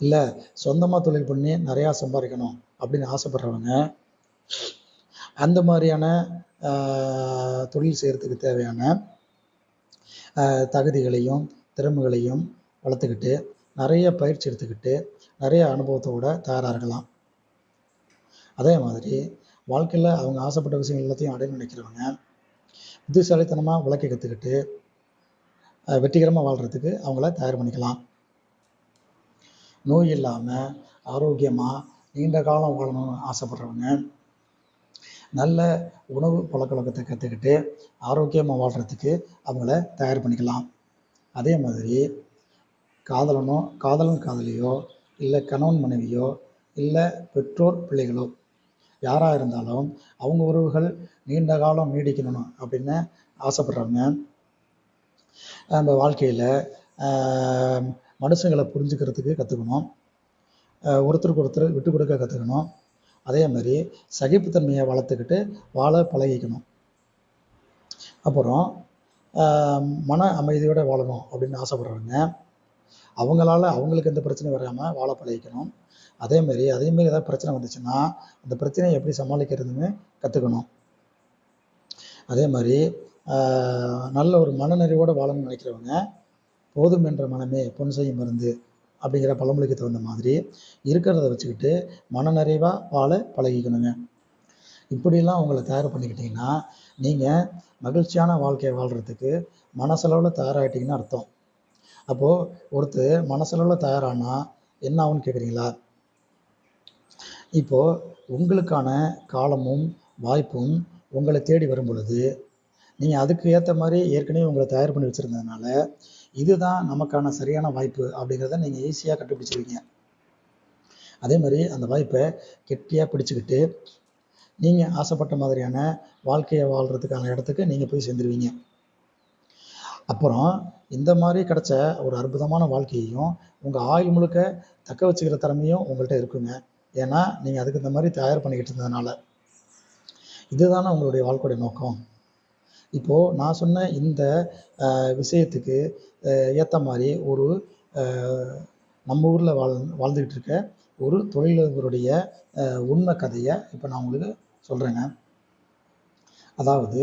இல்லை சொந்தமாக தொழில் பண்ணி நிறையா சம்பாதிக்கணும் அப்படின்னு ஆசைப்படுறவங்க அந்த மாதிரியான தொழில் செய்கிறதுக்கு தேவையான தகுதிகளையும் திறமைகளையும் வளர்த்துக்கிட்டு நிறைய பயிற்சி எடுத்துக்கிட்டு நிறைய அனுபவத்தோடு தயாராக இருக்கலாம். அதே மாதிரி வாழ்க்கையில் அவங்க ஆசைப்பட்ட விஷயங்கள் எல்லாத்தையும் அடைய நினைக்கிறவங்க புத்திசாலித்தனமாக உழைக்க கற்றுக்கிட்டு வெற்றிகரமாக வாழ்கிறதுக்கு அவங்கள தயார் பண்ணிக்கலாம். நோய் இல்லாமல் ஆரோக்கியமாக நீண்ட காலம் வாழணும்னு ஆசைப்படுறவங்க நல்ல உணவு பழக்கவழக்கத்தை கற்றுக்கிட்டு ஆரோக்கியமாக வாழ்கிறதுக்கு அவங்கள தயார் பண்ணிக்கலாம். அதே மாதிரி காதலன் காதலியோ இல்லை கணவன் மனைவியோ இல்லை பெற்றோர் பிள்ளைகளோ யாராக இருந்தாலும் அவங்க உறவுகள் நீண்ட காலம் நீடிக்கணும் அப்படின்னு ஆசைப்படுறவங்க நம்ம வாழ்க்கையில் மனுஷங்களை புரிஞ்சுக்கிறதுக்கு கற்றுக்கணும். ஒருத்தருக்கு ஒருத்தர் விட்டு கொடுக்க கற்றுக்கணும். அதே மாதிரி சகிப்புத்தன்மையை வளர்த்துக்கிட்டு வாழ பழகிக்கணும். அப்புறம் மன அமைதியோடு வாழணும் அப்படின்னு ஆசைப்படுறவங்க அவங்களுக்கு எந்த பிரச்சனையும் வராமல் வாழ பழகிக்கணும். அதேமாரி ஏதாவது பிரச்சனை வந்துச்சுன்னா அந்த பிரச்சனையை எப்படி சமாளிக்கிறதுன்னு கற்றுக்கணும். அதே மாதிரி நல்ல ஒரு மனநிறைவோடு வாழணும்னு நினைக்கிறவங்க போதும் என்ற மனமே பொன் செய்யும் மருந்து அப்படிங்கிற பழமொழிக்கு தகுந்த மாதிரி இருக்கிறத வச்சுக்கிட்டு மனநிறைவாக வாழ பழகிக்கணுங்க. இப்படிலாம் உங்களை தயார் பண்ணிக்கிட்டிங்கன்னா நீங்கள் மகிழ்ச்சியான வாழ்க்கையை வாழ்கிறதுக்கு மனசளவில் தயாராகிட்டிங்கன்னு அர்த்தம். அப்போது ஒருத்தர் மனசளவில் தயாரானா என்ன ஆகும்னு கேட்குறீங்களா? இப்போது உங்களுக்கான காலமும் வாய்ப்பும் உங்களை தேடி வரும் பொழுது நீங்கள் அதுக்கு ஏற்ற மாதிரி ஏற்கனவே உங்களை தயார் பண்ணி வச்சுருந்ததுனால இதுதான் நமக்கான சரியான வாய்ப்பு அப்படிங்கிறத நீங்கள் ஈஸியாக கண்டுபிடிச்சிருவீங்க. அதே மாதிரி அந்த வாய்ப்பை கெட்டியாக பிடிச்சிக்கிட்டு நீங்கள் ஆசைப்பட்ட மாதிரியான வாழ்க்கையை வாழ்கிறதுக்கான இடத்துக்கு நீங்கள் போய் சேர்ந்துருவீங்க. அப்புறம் இந்த மாதிரி கிடைச்ச ஒரு அற்புதமான வாழ்க்கையையும் உங்கள் ஆயுள் முழுக்க தக்க வச்சுக்கிற திறமையும் உங்கள்கிட்ட இருக்குங்க. ஏன்னா நீங்கள் அதுக்கு இந்த மாதிரி தயார் பண்ணிக்கிட்டு இருந்ததுனால. இதுதானே உங்களுடைய வாழ்க்கையுடைய நோக்கம். இப்போது நான் சொன்ன இந்த விஷயத்துக்கு ஏற்ற மாதிரி ஒரு நம்ம ஊரில் வாழ்ந்துக்கிட்டு இருக்க ஒரு தொழிலதிபருடைய உண்மை கதையை இப்போ நான் உங்களுக்கு சொல்கிறேங்க. அதாவது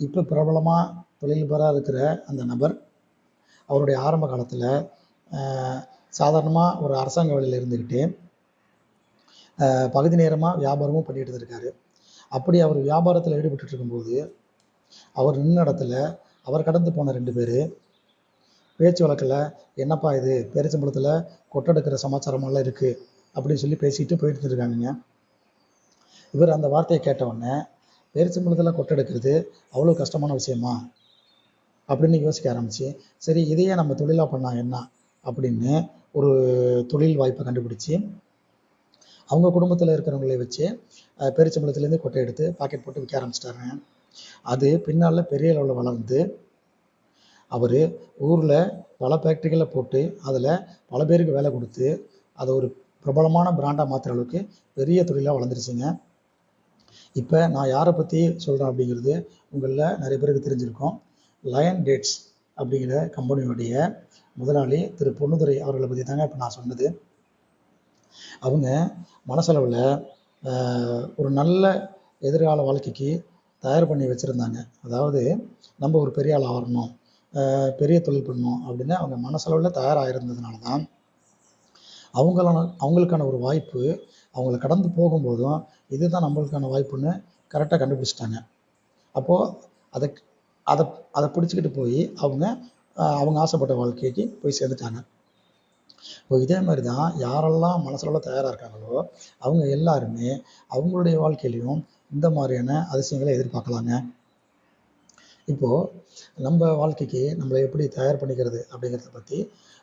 இப்போ பிரபலமாக தொழிலதிபராக இருக்கிற அந்த நபர் அவருடைய ஆரம்ப காலத்தில் சாதாரணமாக ஒரு அரசாங்க வேலையில் இருந்துக்கிட்டு பகுதி நேரமாக வியாபாரமும் பண்ணிகிட்டு இருந்திருக்காரு. அப்படி அவர் வியாபாரத்தில் ஈடுபட்டு இருக்கும்போது அவர் நின்ன இடத்துல அவர் கடந்து போன 2 பேர் பேச்சு வழக்கில் என்னப்பா இது பேரிச்சம்பழத்தில் கொட்டெடுக்கிற சமாச்சாரமெல்லாம் இருக்குது அப்படின்னு சொல்லி பேசிட்டு போயிட்டு இருக்காங்க. இவர் அந்த வார்த்தையை கேட்டவுடனே பேரிச்சம்பழத்தில் கொட்டெடுக்கிறது அவ்வளோ கஷ்டமான விஷயமா அப்படின்னு யோசிக்க ஆரம்பிச்சு, சரி இதையே நம்ம தொழிலாக பண்ணால் என்ன அப்படின்னு ஒரு தொழில் வாய்ப்பை கண்டுபிடிச்சி அவங்க குடும்பத்தில் இருக்கிறவங்களை வச்சு பேரிச்சம்பழத்துலேருந்து கொட்டை எடுத்து பாக்கெட் போட்டு விற்க ஆரம்பிச்சிட்டாருங்க. அது பின்னால் பெரிய அளவில் வளர்ந்து அவர் ஊரில் பல ஃபேக்ட்ரிகளில் போட்டு அதில் பல பேருக்கு வேலை கொடுத்து அதை ஒரு பிரபலமான பிராண்டாக மாற்றுற அளவுக்கு பெரிய தொழிலாக வளர்ந்துருச்சுங்க. இப்போ நான் யாரை பற்றி சொல்கிறேன் அப்படிங்கிறது உங்களில் நிறைய பேருக்கு தெரிஞ்சிருக்கும். லயன் டேட்ஸ் அப்படிங்கிற கம்பெனியோடைய முதலாளி திரு பொன்னுதுரை அவர்களை பற்றி தாங்க இப்போ நான் சொன்னது. அவங்க மனசளவில் ஒரு நல்ல எதிர்கால வாழ்க்கைக்கு தயார் பண்ணி வச்சுருந்தாங்க. அதாவது நம்ம ஒரு பெரிய ஆள் ஆகணும், பெரிய தொழில் பண்ணணும் அப்படின்னு அவங்க மனசளவில் தயாராகிருந்ததுனால தான் அவங்களுக்கான ஒரு வாய்ப்பு அவங்கள கடந்து போகும்போதும் இதுதான் நம்மளுக்கான வாய்ப்புன்னு கரெக்டாக கண்டுபிடிச்சிட்டாங்க. அப்போது அதை அதை அதை பிடிச்சிக்கிட்டு போய் அவங்க ஆசைப்பட்ட வாழ்க்கைக்கு போய் சேர்ந்துட்டாங்க. இப்போ இதே மாதிரி தான் யாரெல்லாம் மனசளவில் தயாராக இருக்காங்களோ அவங்க எல்லாருமே அவங்களுடைய வாழ்க்கையிலையும் இந்த மாதிரியான அதிசயங்களை எதிர்பார்க்கலாங்க. இப்போது நம்ம வாழ்க்கைக்கு நம்மளை எப்படி தயார் பண்ணிக்கிறது அப்படிங்கிறத பற்றி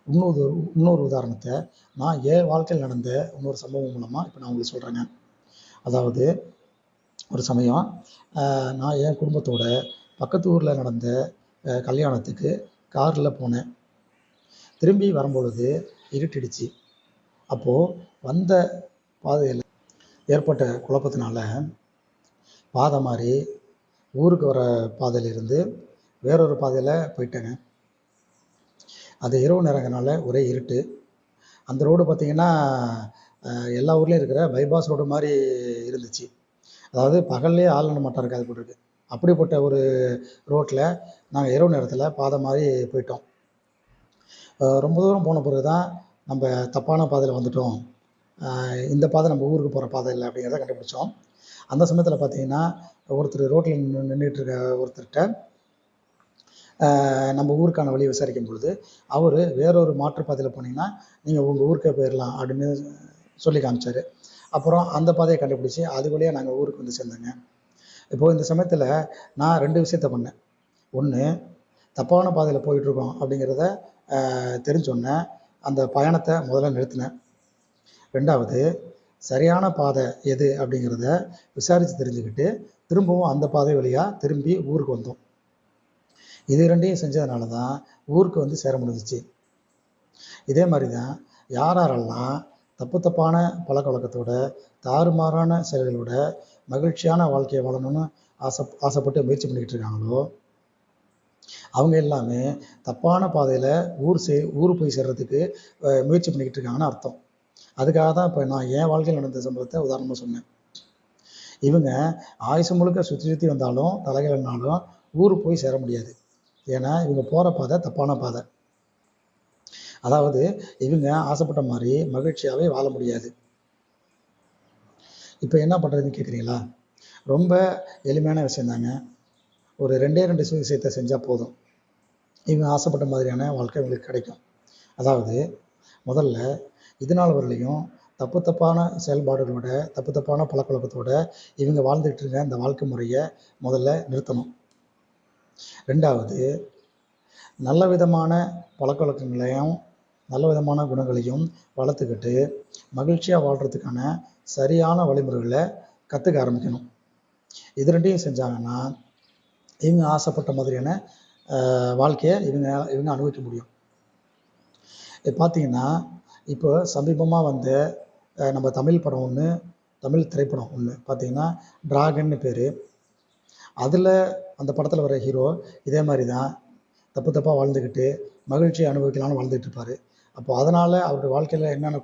இன்னொரு உதாரணத்தை நான் என் வாழ்க்கையில் நடந்த இன்னொரு சம்பவம் மூலமாக இப்போ நான் உங்களுக்கு சொல்கிறேங்க. அதாவது ஒரு சமயம் நான் என் குடும்பத்தோட பக்கத்து ஊரில் நடந்த கல்யாணத்துக்கு காரில் போனேன். திரும்பி வரும்பொழுது இருட்டிடுச்சு. அப்போது வந்த பாதையில் ஏற்பட்ட குழப்பத்தினால பாதை மாறி ஊருக்கு வர பாதையிலிருந்து வேறொரு பாதையில் போயிட்டேங்க. அது இரவு நேரங்கனால ஒரே இருட்டு. அந்த ரோடு பார்த்திங்கன்னா எல்லா ஊர்லேயும் இருக்கிற பைபாஸ் ரோடு மாதிரி இருந்துச்சு. அதாவது பகல்லே ஆள் நடமாட்டம் இருக்காது போட்டிருக்கு. அப்படிப்பட்ட ஒரு ரோட்டில் நாங்கள் இரவு நேரத்தில் பாதை மாதிரி போயிட்டோம். ரொம்ப தூரம் போன பிறகு தான் நம்ம தப்பான பாதையில் வந்துட்டோம், இந்த பாதை நம்ம ஊருக்கு போகிற பாதை இல்லை அப்படிங்கிறத கண்டுபிடிச்சோம். அந்த சமயத்தில் பார்த்தீங்கன்னா ஒருத்தர் ரோட்டில் நின்றுட்டு இருக்க ஒருத்தர்கிட்ட நம்ம ஊருக்கான வழியை விசாரிக்கும் பொழுது அவர் வேறொரு மாற்றுப்பாதையில் போனீங்கன்னா நீங்கள் உங்கள் ஊருக்கே போயிடலாம் அப்படின்னு சொல்லி காமிச்சார். அப்புறம் அந்த பாதையை கண்டுபிடிச்சி அது வழியாக நாங்கள் ஊருக்கு வந்து சேர்ந்தோங்க. இப்போது இந்த சமயத்தில் நான் 2 விஷயத்த பண்ணேன். ஒன்று, தப்பான பாதையில் போயிட்டுருக்கோம் அப்படிங்கிறத தெரிஞ்சோன்னே அந்த பயணத்தை முதல்ல நிறுத்தினேன். 2வது, சரியான பாதை எது அப்படிங்கிறத விசாரித்து தெரிஞ்சுக்கிட்டு திரும்பவும் அந்த பாதை வழியாக திரும்பி ஊருக்கு வந்தோம். இது 2ஐயும் செஞ்சதுனால தான் ஊருக்கு வந்து சேர முடிஞ்சிச்சு. இதே மாதிரி தான் யாரெல்லாம் தப்பான பழக்க வழக்கத்தோட தாறுமாறான செயல்களோட மகிழ்ச்சியான வாழ்க்கையை வாழணும்னு ஆசைப்பட்டு முயற்சி பண்ணிக்கிட்டு இருக்காங்களோ அவங்க எல்லாமே தப்பான பாதையில் ஊர் போய் சேர்றதுக்கு முயற்சி பண்ணிக்கிட்டு இருக்காங்கன்னு அர்த்தம். அதுக்காக தான் இப்போ நான் என் வாழ்க்கையில் நடந்த சம்பவத்தை உதாரணமாக சொன்னேன். இவங்க ஆயுசு முழுக்க சுற்றி வந்தாலும் தலைகள்னாலும் ஊர் போய் சேர முடியாது. ஏன்னா இவங்க போகிற பாதை தப்பான பாதை. அதாவது இவங்க ஆசைப்பட்ட மாதிரி மகிழ்ச்சியாகவே வாழ முடியாது. இப்போ என்ன பண்ணுறதுன்னு கேட்குறீங்களா? ரொம்ப எளிமையான விஷயந்தாங்க. ஒரு 2 விஷயத்தை செஞ்சால் போதும், இவங்க ஆசைப்பட்ட மாதிரியான வாழ்க்கை இவங்களுக்கு கிடைக்கும். அதாவது முதல்ல இது நாள் வரலையும் தப்பான செயல்பாடுகளோட தப்பான பழக்கவழக்கத்தோட இவங்க வாழ்ந்துகிட்டு இருக்க இந்த வாழ்க்கை முறையை முதல்ல நிறுத்தணும். 2வது, நல்ல விதமான பழக்கவழக்கங்களையும் நல்ல விதமான குணங்களையும் வளர்த்துக்கிட்டு மகிழ்ச்சியாக வாழ்கிறதுக்கான சரியான வழிமுறைகளை கற்றுக்க ஆரம்பிக்கணும். இது 2ஐயும் செஞ்சாங்கன்னா இவங்க ஆசைப்பட்ட மாதிரியான வாழ்க்கையை இவங்க அனுபவிக்க முடியும். பார்த்தீங்கன்னா இப்போ சமீபமாக வந்த நம்ம தமிழ் திரைப்படம் ஒன்று பார்த்தீங்கன்னா டிராகன்னு பேர். அதில் அந்த படத்தில் வர ஹீரோ இதே மாதிரி தான் தப்பாக வாழ்ந்துக்கிட்டு மகிழ்ச்சியை அனுபவிக்கலாம்னு வாழ்ந்துட்டு இருப்பார். அப்போது அதனால் அவருடைய வாழ்க்கையில் என்னென்ன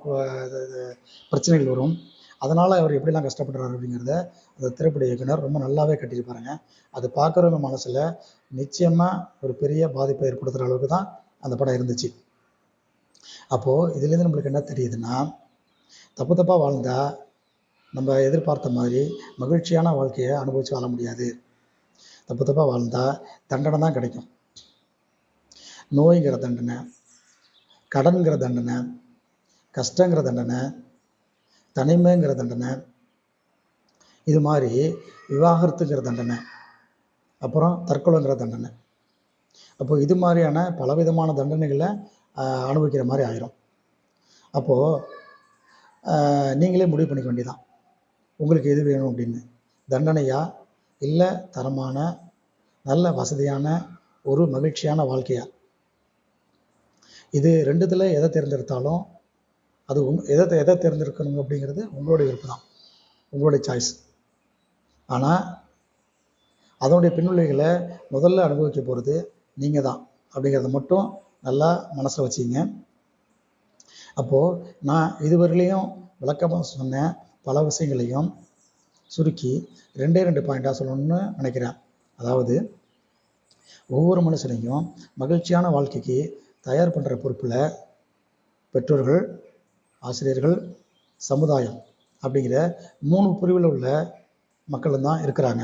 பிரச்சனைகள் வரும், அதனால் அவர் எப்படிலாம் கஷ்டப்படுறாரு அப்படிங்கிறத அந்த திரைப்பட இயக்குனர் ரொம்ப நல்லாவே கட்டியிருப்பாருங்க. அது பார்க்குறவங்க மனசில் நிச்சயமாக ஒரு பெரிய பாதிப்பை ஏற்படுத்துகிற அளவுக்கு தான் அந்த படம் இருந்துச்சு. அப்போது இதுலேருந்து நம்மளுக்கு என்ன தெரியுதுன்னா, தப்பாக வாழ்ந்தால் நம்ம எதிர்பார்த்த மாதிரி மகிழ்ச்சியான வாழ்க்கையை அனுபவித்து வாழ முடியாது. தப்பாக வாழ்ந்தால் தண்டனை தான் கிடைக்கும். நோய்ங்கிற தண்டனை, கடன்கிற தண்டனை, கஷ்டங்கிற தண்டனை, தனிமைங்கிற தண்டனை, இது மாதிரி விவாகரத்துங்கிற தண்டனை, அப்புறம் தற்கொலைங்கிற தண்டனை. அப்போ இது மாதிரியான பலவிதமான தண்டனைகளை அனுபவிக்கிற மாதிரி ஆயிரும். அப்போது நீங்களே முடிவு பண்ணிக்க வேண்டியதான், உங்களுக்கு எது வேணும் அப்படின்னு. தண்டனையா இல்லை தரமான நல்ல வசதியான ஒரு மகிழ்ச்சியான வாழ்க்கையா? இது 2த்துல எதை தேர்ந்தெடுத்தாலும் அது எதை தேர்ந்தெடுக்கணும் அப்படிங்கிறது உங்களுடைய விருப்பம் தான், உங்களுடைய சாய்ஸ். ஆனால் அதனுடைய பின்விளைவுகளை முதல்ல அனுபவிக்க போகிறது நீங்கள் தான் அப்படிங்கிறத மட்டும் நல்லா மனசில் வச்சுங்க. அப்போது நான் இதுவரையிலையும் விளக்கமாக சொன்ன பல விஷயங்களையும் சுருக்கி 2 பாயிண்டாக சொல்லணும்னு நினைக்கிறேன். அதாவது ஒவ்வொரு மனுஷனையும் மகிழ்ச்சியான வாழ்க்கைக்கு தயார் பண்ணுற பொறுப்பில் பெற்றோர்கள், ஆசிரியர்கள், சமுதாயம் அப்படிங்கிற 3 பிரிவில் உள்ள மக்களும் தான் இருக்கிறாங்க.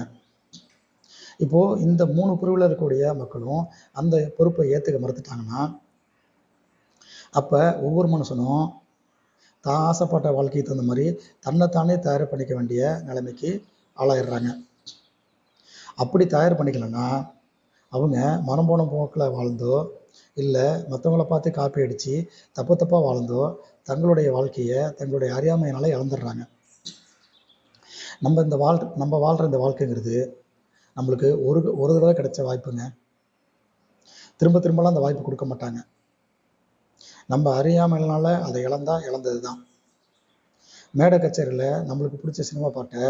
இப்போது இந்த 3 பிரிவில் இருக்கக்கூடிய மக்களும் அந்த பொறுப்பை ஏற்றுக்க மறுத்துட்டாங்கன்னா அப்போ ஒவ்வொரு மனுஷனும் தான் ஆசைப்பட்ட வாழ்க்கைக்கு தகுந்த மாதிரி தன்னைத்தானே தயார் பண்ணிக்க வேண்டிய நிலைமைக்கு ஆளாயிடுறாங்க. அப்படி தயார் பண்ணிக்கலன்னா அவங்க மனம் போன போக்கில் வாழ்ந்தோ இல்லை மற்றவங்கள பார்த்து காப்பி அடித்து தப்பாக வாழ்ந்தோ தங்களுடைய வாழ்க்கையை தங்களுடைய அறியாமையினால இழந்துடுறாங்க. நம்ம வாழ்கிற இந்த வாழ்க்கைங்கிறது நம்மளுக்கு ஒரு தடவை கிடைச்ச வாய்ப்புங்க. திரும்பலாம் அந்த வாய்ப்பு கொடுக்க மாட்டாங்க. நம்ம அறியாமையினால அதை இழந்தது தான். மேடை கச்சேரியில் நம்மளுக்கு பிடிச்ச சினிமா பாட்டை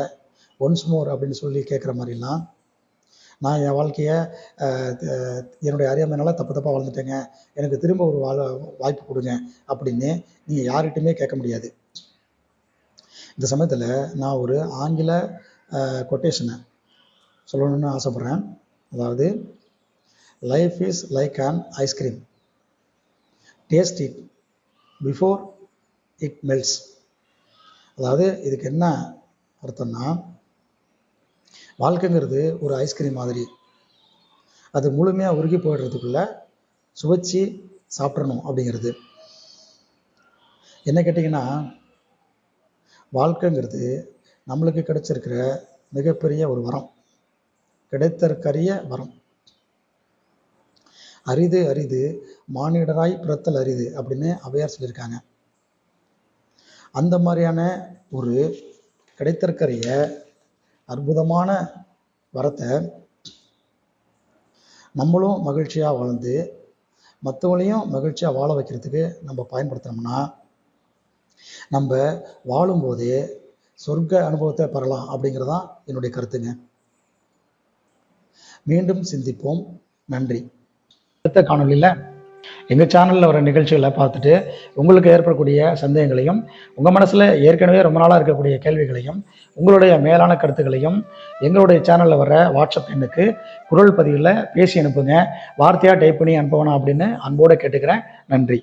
ஒன்ஸ் மோர் அப்படின்னு சொல்லி கேட்குற மாதிரிலாம் நான் என் வாழ்க்கையை என்னுடைய அறியாமையினால தப்பு தப்பாக வாழ்ந்துட்டேங்க, எனக்கு திரும்ப ஒரு வாய்ப்பு கொடுங்க அப்படின்னு நீங்கள் யார்கிட்டையுமே கேட்க முடியாது. இந்த சமயத்தில் நான் ஒரு ஆங்கில கொட்டேஷனை சொல்லணும்னு ஆசைப்பட்றேன். அதாவது, life is like an ice cream, taste it before it melts. அதாவது இதுக்கு என்ன அர்த்தம்னா, வாழ்க்கைங்கிறது ஒரு ஐஸ்கிரீம் மாதிரி, அது முழுமையாக உருகி போயிடுறதுக்குள்ள சுவைச்சி சாப்பிட்றணும் அப்படிங்கிறது. என்ன கேட்டிங்கன்னா, வாழ்க்கைங்கிறது நம்மளுக்கு கிடைச்சிருக்கிற மிகப்பெரிய ஒரு வரம், கிடைத்தற்கரிய வரம். அரிது அரிது மானிடராய் பிறத்தல் அரிது அப்படின்னு ஔவையார் சொல்லியிருக்காங்க. அந்த மாதிரியான ஒரு கிடைத்தற்கரிய அற்புதமான வரத்தை நம்மளும் மகிழ்ச்சியாக வாழ்ந்து மற்றவங்களையும் மகிழ்ச்சியாக வாழ வைக்கிறதுக்கு நம்ம பயன்படுத்தினோம்னா, நம்ம வாழும்போதே சொர்க்க அனுபவத்தை பெறலாம் அப்படிங்கிறதான் என்னுடைய கருத்துங்க. மீண்டும் சிந்திப்போம். நன்றி. அடுத்த காணொலியில் எங்கள் சேனலில் வர நிகழ்ச்சிகளை பார்த்துட்டு உங்களுக்கு ஏற்படக்கூடிய சந்தேகங்களையும், உங்கள் மனசில் ஏற்கனவே ரொம்ப நாளாக இருக்கக்கூடிய கேள்விகளையும், உங்களுடைய மேலான கருத்துக்களையும் எங்களுடைய சேனலில் வர வாட்ஸ்அப் எண்ணுக்கு குரல் பதிவில் பேசி அனுப்புங்க. வார்த்தையாக டைப் பண்ணி அனுப்பவேணாம் அப்படின்னு அன்போடு கேட்டுக்கிறேன். நன்றி.